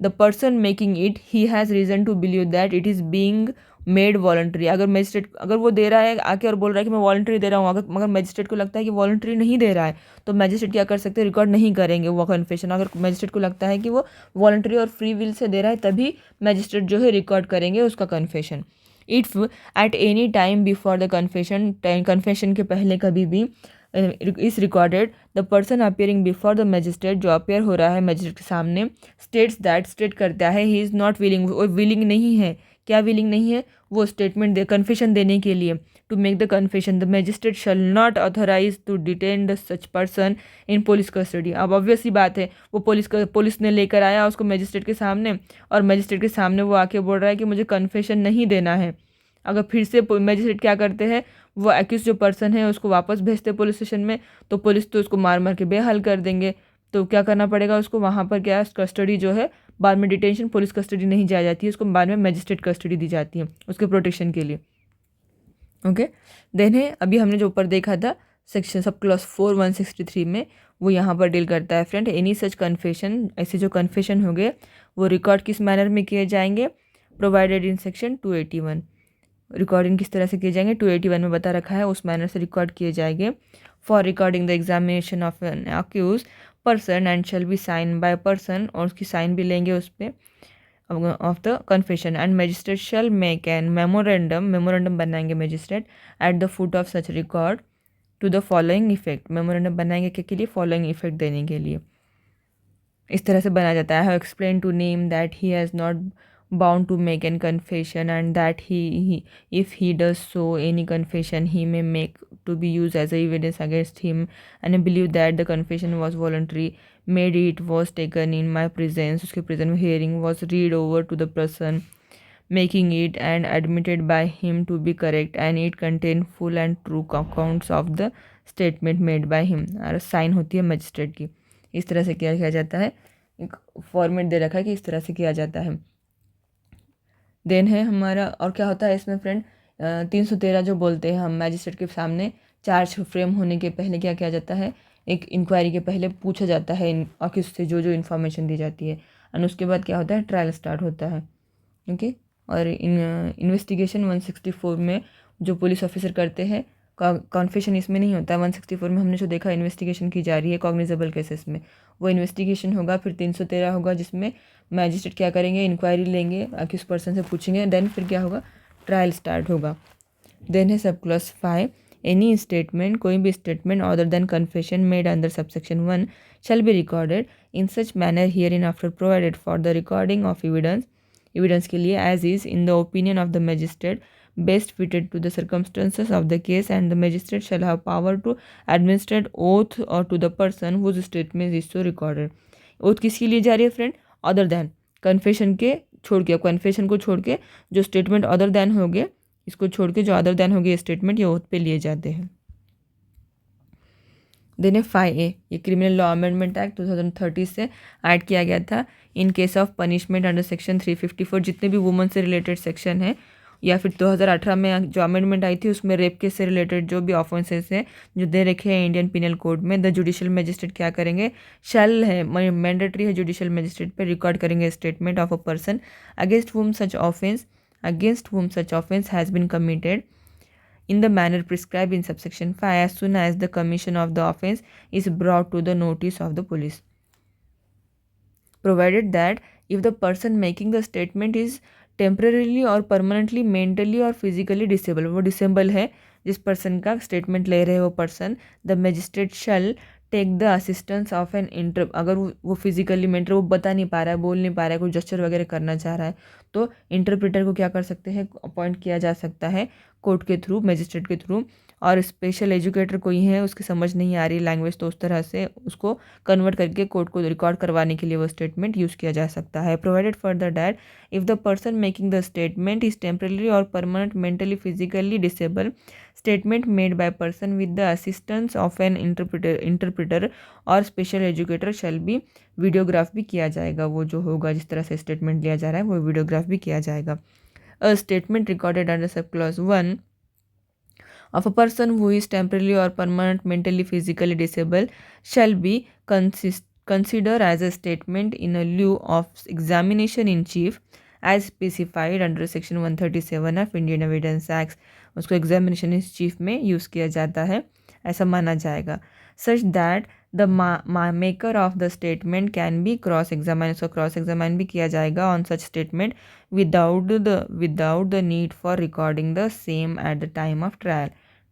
Speaker 1: the person making it he has reason to believe that it is being made voluntary. अगर मैजिस्ट्रेट अगर वो दे रहा है आके और बोल रहा है कि मैं वॉलंटरी दे रहा हूँ, अगर मगर मैजिस्ट्रेट को लगता है कि वॉलंटरी नहीं दे रहा है, तो मैजिस्ट्रेट क्या कर सकते हैं, रिकॉर्ड नहीं करेंगे वो कन्फेशन। अगर मैजिस्ट्रेट को लगता है कि वो वॉलंटरी और फ्री विल से दे रहा है, तभी मैजिस्ट्रेट जो है रिकॉर्ड करेंगे उसका confession. If at any time before the confession के पहले कभी भी इस recorded the person appearing before the magistrate, जो अपियर हो रहा है मैजिस्ट्रेट के सामने, स्टेट्स दैट, स्टेट करता है ही इज़ नॉट विलिंग, वो विलिंग नहीं है, क्या विलिंग नहीं है, वो स्टेटमेंट दे कन्फेशन देने के लिए, to make the confession, the magistrate shall not authorise to detain the such person in police custody. अब ऑब्वियस सी बात है, वो पुलिस ने लेकर आया उसको मैजिस्ट्रेट के सामने, और मैजिस्ट्रेट के सामने वो आके बोल रहा है कि मुझे कन्फेशन नहीं देना है। अगर फिर से मैजिस्ट्रेट क्या करते हैं, वो एक्यूज जो पर्सन है उसको वापस भेजते पुलिस स्टेशन में, तो पुलिस तो उसको मार मार के बेहाल कर देंगे। तो क्या करना पड़ेगा उसको, वहाँ पर क्या कस्टडी जो है, बाद में डिटेंशन पुलिस कस्टडी नहीं जाया जाती है, उसको बाद में मैजिस्ट्रेट कस्टडी दी जाती है उसके प्रोटेक्शन के लिए। ओके, देन है अभी हमने जो ऊपर देखा था सेक्शन सब क्लॉज 4 163 में, वो यहाँ पर डील करता है फ्रेंड, एनी सच कन्फेशन, ऐसे जो कन्फेशन हो गए वो रिकॉर्ड किस मैनर में किए जाएंगे, प्रोवाइडेड इन सेक्शन 281। रिकॉर्डिंग किस तरह से किए जाएंगे, 281 में बता रखा है, उस मैनर से रिकॉर्ड किए जाएंगे। For recording the examination of an accuse person and shall be sign by person, और उसकी साइन भी लेंगे उस पर of the confession. And magistrate shall make an memorandum बनाएंगे magistrate at the foot of such record to the following effect. Memorandum बनाएंगे के लिए, फॉलोइंग इफेक्ट देने के लिए। इस तरह से बनाया जाता है, explain to name that he has not bound to make an confession and that if he does so any confession he may make to be used as evidence against him, and I believe that the confession was voluntary made, it was taken in my presence, उसके presence में hearing was read over to the person making it and admitted by him to be correct and it contained full and true accounts of the statement made by him। और sign होती है magistrate की। इस तरह से किया जाता है, एक फॉर्मेट दे रखा है कि इस तरह से किया जाता है। देन है हमारा, और क्या होता है इसमें फ्रेंड, 313 जो बोलते हैं हम, मैजिस्ट्रेट के सामने चार्ज फ्रेम होने के पहले क्या किया जाता है, एक इंक्वायरी के पहले पूछा जाता है ऑफिस से जो जो इन्फॉर्मेशन दी जाती है, एंड उसके बाद क्या होता है, ट्रायल स्टार्ट होता है। ओके, और इन्वेस्टिगेशन 164 में जो पुलिस ऑफिसर करते हैं, कॉन्फेशन इसमें नहीं होता। 164 में हमने जो देखा इन्वेस्टिगेशन की जा रही है कॉग्निजेबल केसेस में, वो इन्वेस्टिगेशन होगा। फिर 313 होगा जिसमें मैजिस्ट्रेट क्या करेंगे, इंक्वायरी लेंगे, किस पर्सन से पूछेंगे, देन फिर क्या होगा, ट्रायल स्टार्ट होगा। देन है सब क्लॉज 5, एनी स्टेटमेंट, कोई भी statement other than confession made under subsection 1 shall be recorded in such manner hereinafter provided for the recording of evidence के लिए as is in the opinion of the magistrate best fitted to the circumstances of the case, and the magistrate shall have power to administer oath or to the person whose statement is so recorded। oath किसके लिए जा रही है friend, other than, confession के छोड़ के, confession को छोड़ के जो स्टेटमेंट अदर दैन हो गए, इसको छोड़ के जो अदर दैन हो गए स्टेटमेंट, ये ओथ पे लिए जाते हैं। देन 5A, ये क्रिमिनल लॉ अमेंडमेंट एक्ट 2030 से ऐड किया गया था। इन case of punishment under section 354, जितने भी वुमन से रिलेटेड सेक्शन है या फिर 2018 में जो अमेंडमेंट आई थी उसमें रेप केस से रिलेटेड जो भी ऑफेंसेस हैं जो दे रखे हैं इंडियन पिनल कोड में, द जुडिशियल मजिस्ट्रेट क्या करेंगे, शैल है, मैंडेटरी है जुडिशियल मजिस्ट्रेट पे रिकॉर्ड करेंगे statement of a person against whom such offense has been committed in the manner prescribed in subsection 5 as soon as the commission of the offense is brought to the notice of the police, provided that if the person making the statement is temporarily or permanently mentally or physically disabled, वो disable है जिस person का स्टेटमेंट ले रहे हो person, the magistrate shall take the assistance of an inter, अगर वो फिजिकली मेंटल वो बता नहीं पा रहा है, बोल नहीं पा रहा है, कोई जेस्चर वगैरह करना चाह रहा है, तो इंटरप्रेटर को क्या कर सकते हैं, अपॉइंट किया जा सकता है कोर्ट के थ्रू, मजिस्ट्रेट के थ्रू। और स्पेशल एजुकेटर कोई है, उसकी समझ नहीं आ रही लैंग्वेज, तो उस तरह से उसको कन्वर्ट करके कोर्ट को रिकॉर्ड करवाने के लिए वो स्टेटमेंट यूज़ किया जा सकता है। Provided further that if the person making the statement is temporary और permanent mentally physically disable, statement made by person with the assistance of an interpreter और special educator shall be, videograph भी किया जाएगा, वो जो होगा जिस तरह से स्टेटमेंट लिया जा रहा है वो वीडियोग्राफ भी किया जाएगा। A statement recorded under sub clause 1 of a person who is temporarily or permanent mentally physically disabled shall be considered as a statement in lieu of examination in chief as specified under section 137 of Indian Evidence Act। उसको examination in chief में use किया जाता है, ऐसा माना जाएगा। Such that the maker of the statement can be cross examine, उसको cross examine भी किया जाएगा on such statement without the need for recording the same at the time of trial.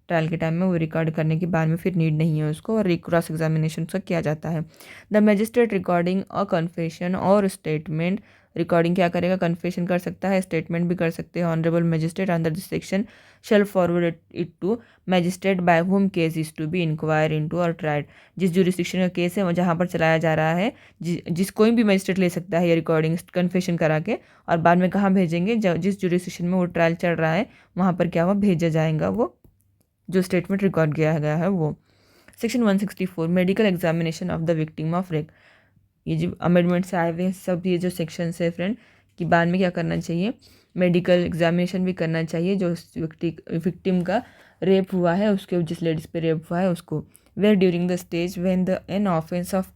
Speaker 1: Trial के टाइम में वो रिकॉर्ड करने के बाद में फिर नीड नहीं है उसको, और क्रॉस एग्जामिनेशन उसका किया जाता है। The magistrate recording a confession और स्टेटमेंट, रिकॉर्डिंग क्या करेगा, कन्फेशन कर सकता है, स्टेटमेंट भी कर सकते हैं। Honourable magistrate under this section shall forward it to magistrate by whom case is to be inquire into or tried. जिस जुरिस्डिक्शन का केस है वो जहाँ पर चलाया जा रहा है, जिस कोई भी मजिस्ट्रेट ले सकता है ये रिकॉर्डिंग कन्फेशन करा के, और बाद में कहाँ भेजेंगे, जिस जुरिस्डिक्शन में वो ट्रायल चल रहा है वहाँ पर क्या हुआ भेजा जाएगा वो जो स्टेटमेंट रिकॉर्ड किया गया है वो। Section 164 medical examination of the victim of rape, ये जो अमेंडमेंट से आए हुए हैं सब ये जो सेक्शन है फ्रेंड कि बाद में क्या करना चाहिए, मेडिकल एग्जामिनेशन भी करना चाहिए जो विक्टिम का रेप हुआ है उसके, जिस लेडीज़ पे रेप हुआ है उसको। Where during the stage when the an offence of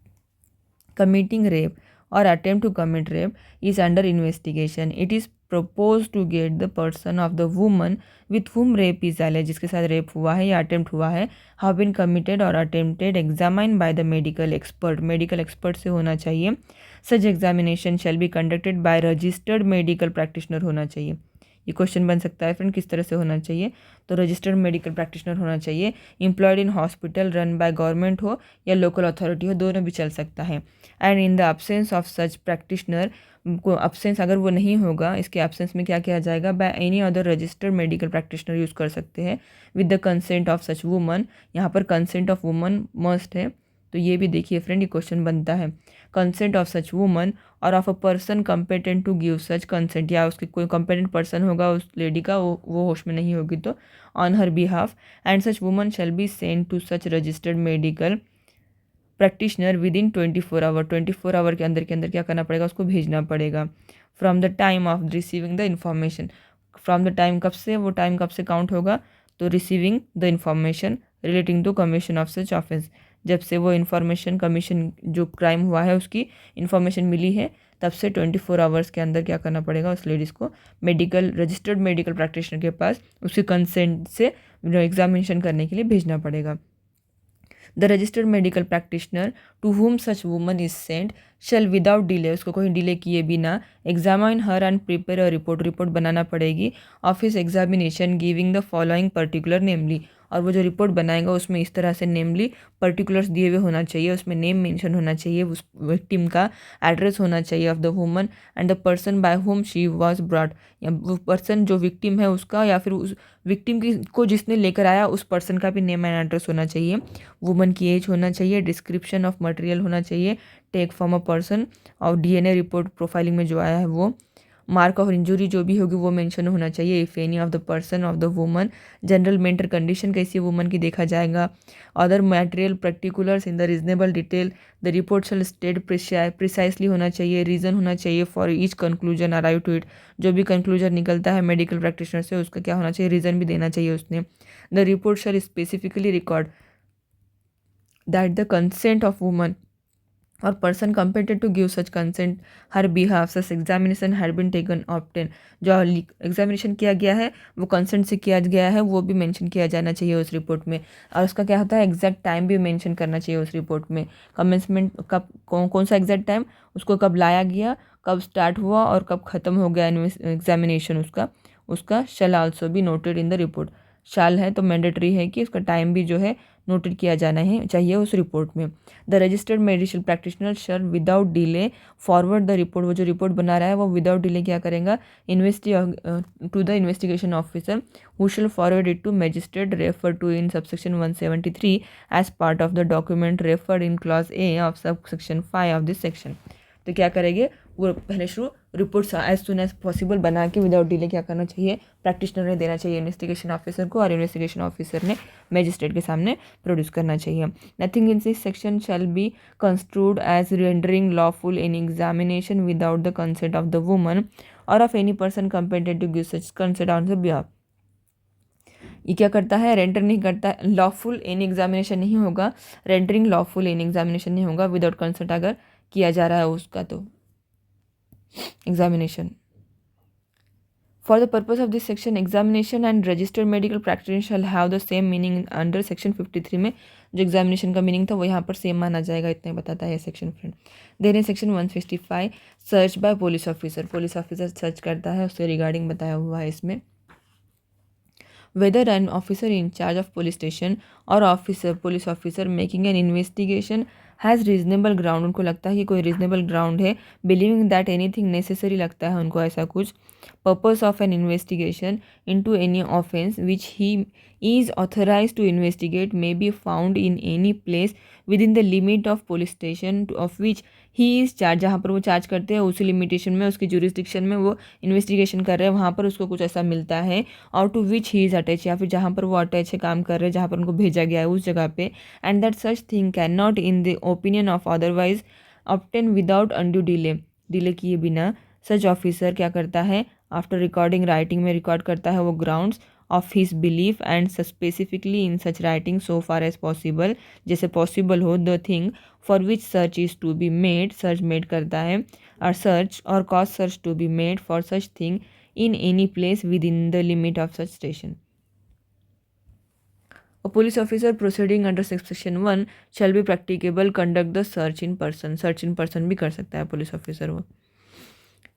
Speaker 1: committing rape or attempt to commit rape is under investigation, it is proposed to get the person of the woman with whom rape is alleged, जिसके साथ rape हुआ है या attempt हुआ है, have been committed or attempted examined by the medical expert, medical expert से होना चाहिए। such examination shall be conducted by registered medical practitioner होना चाहिए। ये क्वेश्चन बन सकता है फ्रेंड किस तरह से होना चाहिए, तो रजिस्टर्ड मेडिकल प्रैक्टिशनर होना चाहिए, employed in hospital run by government हो या लोकल अथॉरिटी हो, दोनों भी चल सकता है। And in the absence of such practitioner, को अब्सेंस अगर वो नहीं होगा, इसके अब्सेंस में क्या किया जाएगा, by any other registered medical practitioner use कर सकते हैं with the consent of such woman, यहाँ पर कंसेंट ऑफ वुमन मस्ट है, तो ये भी देखिए फ्रेंड ये क्वेश्चन बनता है। कंसेंट ऑफ सच वुमन और of a person competent to give such consent, या उसके कोई कम्पेटेंट पर्सन होगा उस लेडी का, वो होश में नहीं होगी तो on her behalf, and such woman shall be send to such registered medical practitioner with in 24 hour, 24 hour के अंदर क्या करना पड़ेगा, उसको भेजना पड़ेगा। From the time of receiving the information, from the time कब से, वो टाइम कब से काउंट होगा, तो receiving the information relating to commission of such offence, जब से वो इन्फॉर्मेशन कमीशन जो क्राइम हुआ है उसकी इन्फॉर्मेशन मिली है तब से 24 आवर्स के अंदर क्या करना पड़ेगा उस लेडीज़ को मेडिकल रजिस्टर्ड मेडिकल प्रैक्टिशनर के पास उसके कंसेंट से एग्जामिनेशन करने के लिए भेजना पड़ेगा। The registered medical practitioner to whom such woman is sent shall without delay, उसको कोई डिले किए बिना examine her and prepare a report बनाना पड़ेगी of his examination giving the following particular namely, और वो जो रिपोर्ट बनाएगा उसमें इस तरह से नेमली पर्टिकुलर्स दिए हुए होना चाहिए, उसमें नेम मेंशन होना चाहिए, उस विक्टिम का एड्रेस होना चाहिए of the woman and the person by whom she was brought, या वो पर्सन जो विक्टिम है उसका या फिर उस विक्टिम की को जिसने लेकर आया उस पर्सन का भी नेम एंड एड्रेस होना चाहिए, वुमन की एज होना चाहिए, डिस्क्रिप्शन ऑफ मटेरियल होना चाहिए टेक फ्रॉम अ पर्सन, और डीएनए रिपोर्ट प्रोफाइलिंग में जो आया है वो, मार्क ऑफ इंजुरी जो भी होगी वो मेंशन होना चाहिए। If any of the person of the woman, general mental condition कैसी वुमन की देखा जाएगा। Other material particulars in the reasonable detail, the report shall state precisely होना चाहिए। रीज़न होना चाहिए for each conclusion arrive to it, जो भी कंक्लूजन निकलता है मेडिकल प्रैक्टिशनर से उसका क्या होना चाहिए, रीज़न भी देना चाहिए उसने। The report shall specifically record that the consent of woman or person competent to give such consent her behalf such examination had been taken obtain, जो एग्जामिनेशन किया गया है वो कंसेंट से किया गया है वो भी मेंशन किया जाना चाहिए उस रिपोर्ट में। और उसका क्या होता है, एग्जैक्ट टाइम भी मेंशन करना चाहिए उस रिपोर्ट में। कमेंसमेंट कब, कौन सा एग्जैक्ट टाइम, उसको कब लाया गया, कब स्टार्ट हुआ और कब ख़त्म हो गया एग्जामिनेशन उसका shall also be noted in the report. Shall है तो मैंडेटरी है कि उसका टाइम भी जो है नोटेड किया जाना है चाहिए उस रिपोर्ट में। The registered medical practitioner shall without delay forward the report, वो जो रिपोर्ट बना रहा है वो विदाउट डिले क्या करेगा, to the investigation officer who shall forward it to magistrate refer to in subsection 173 as part of the document referred in clause A of subsection 5 of this section. तो क्या करेंगे, वो पहले शुरू report as soon as possible बना के without delay क्या करना चाहिए, प्रैक्टिशनर ने देना चाहिए इन्वेस्टिगेशन ऑफिसर को, और इन्वेस्टिगेशन ऑफिसर ने मजिस्ट्रेट के सामने प्रोड्यूस करना चाहिए। Nothing in this section shall be construed as rendering lawful in examination without the consent of the woman और of any person competent to give such consent on the behalf. ये क्या करता है, render नहीं करता है, लॉफुल इन एग्जामिनेशन नहीं होगा, रेंडरिंग लॉफुल इन एग्जामिनेशन नहीं होगा विदाउट कंसेंट अगर किया जा रहा है उसका तो examination. For the purpose of this section examination and registered medical practitioner shall have the same meaning under section 53 में जो एग्जामिनेशन का मीनिंग था वो यहाँ पर सेम माना जाएगा, इतना ही बताता है section friend. Then section 165 search by police officer, police officer search करता है उससे रिगार्डिंग बताया हुआ है इसमें। Whether an officer in charge of police station और officer police officer making an investigation has reasonable ground, उनको लगता है कि कोई रीजनेबल ग्राउंड है, बिलीविंग दैट एनीथिंग नेसेसरी लगता है उनको ऐसा कुछ, purpose of an investigation into any offence which he is authorise to investigate may be found in any place with in the limit of police station of which he is charge, जहाँ पर वो charge करते हैं उसी limitation में उसकी jurisdiction में वो इन्वेस्टिगेशन कर रहे हैं वहाँ पर उसको कुछ ऐसा मिलता है, और to which he is attach, या फिर जहाँ पर वो अटैच है काम कर रहे हैं जहाँ पर उनको भेजा गया है उस जगह पे, and that such thing can not in the opinion of otherwise obtain without undue delay किए बिना, सच ऑफिसर क्या करता है आफ्टर रिकॉर्डिंग राइटिंग में रिकॉर्ड करता है वो grounds of his belief and specifically in such writing so far as possible, जैसे पॉसिबल हो, the thing for which search is to be made, search made करता है, और search or cause search to be made for such thing in any place with in the limit of such station. A police officer proceeding under section 1 shall be practicable conduct the search in person, search in person भी कर सकता है police officer वो।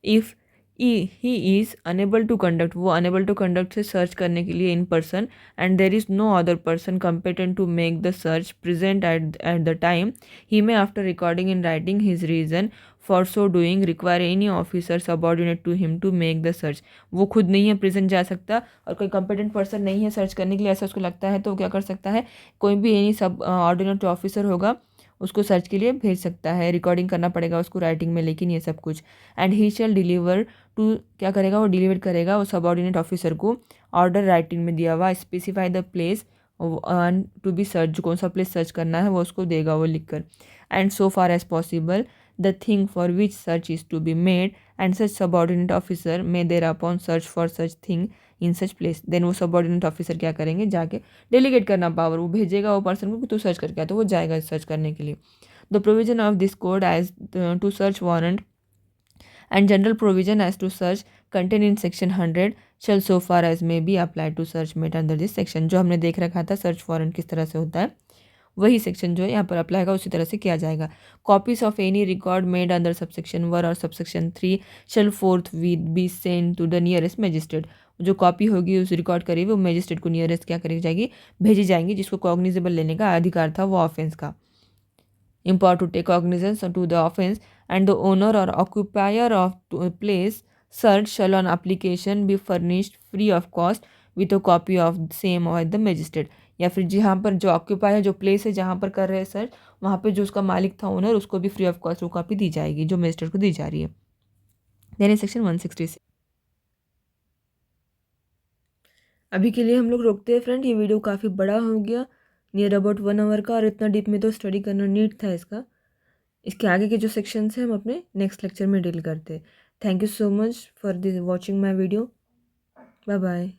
Speaker 1: If he is unable to conduct, वो unable to conduct से search करने के लिए in person and there is no other person competent to make the search present at the time, he may after recording in writing his reason for so doing require any officer subordinate to him to make the search। वो खुद नहीं है present जा सकता और कोई competent person नहीं है सर्च करने के लिए ऐसा उसको लगता है तो वो क्या कर सकता है, कोई भी एनी सब ऑर्डिनेट ऑफिसर होगा उसको सर्च के लिए भेज सकता है, रिकॉर्डिंग करना पड़ेगा उसको राइटिंग में, लेकिन ये सब कुछ। And he shall deliver to, क्या करेगा वो डिलीवर करेगा वो सबऑर्डिनेट ऑफिसर को ऑर्डर राइटिंग में दिया हुआ, specify the place to be search, जो कौन सा प्लेस सर्च करना है वो उसको देगा वो लिख कर, and so far as possible the thing for which search is to be made and such subordinate officer may there upon search for such thing in such place. Then वो subordinate officer क्या करेंगे, जाके delegate करना power, वो भेजेगा वो person को कि तू सर्च करके आ, तो वो जाएगा सर्च करने के लिए। The provision of this code as to search warrant and general provision as to search contain in section 100 shall so far as may be apply to search made under this section. जो हमने देख रखा था search warrant किस तरह से होता है वही सेक्शन जो है यहाँ पर अप्लाई होगा उसी तरह से किया जाएगा। Copies of any record made under subsection 1 or subsection 3 shall forthwith be send to the nearest magistrate. जो कॉपी होगी उस रिकॉर्ड करी हुई वो मजिस्ट्रेट को नियरेस्ट क्या करी जाएगी, भेजी जाएंगी, जिसको कॉग्निजेबल लेने का अधिकार था वो ऑफेंस का। Empowered to take cognizance to the offence and the owner और occupier of place search shall on application be furnished free of cost with a copy of same और द मजिस्ट्रेट। या फिर जहाँ पर जो ऑक्यूपाई है जो प्लेस है जहाँ पर कर रहे हैं सर्च वहाँ पे जो उसका मालिक था ओनर उसको भी फ्री ऑफ कॉस्ट वो कॉपी दी जाएगी जो मजिस्ट्रेट को दी जा रही है। Then section 166। अभी के लिए हम लोग रोकते हैं फ्रेंड, ये वीडियो काफ़ी बड़ा हो गया, नियर अबाउट 1 आवर का, और इतना डीप में तो स्टडी करना नीड था इसका। इसके आगे के जो सेक्शंस हैं हम अपने नेक्स्ट लेक्चर में डील करते हैं। Thank you so much for this watching my video. Bye bye.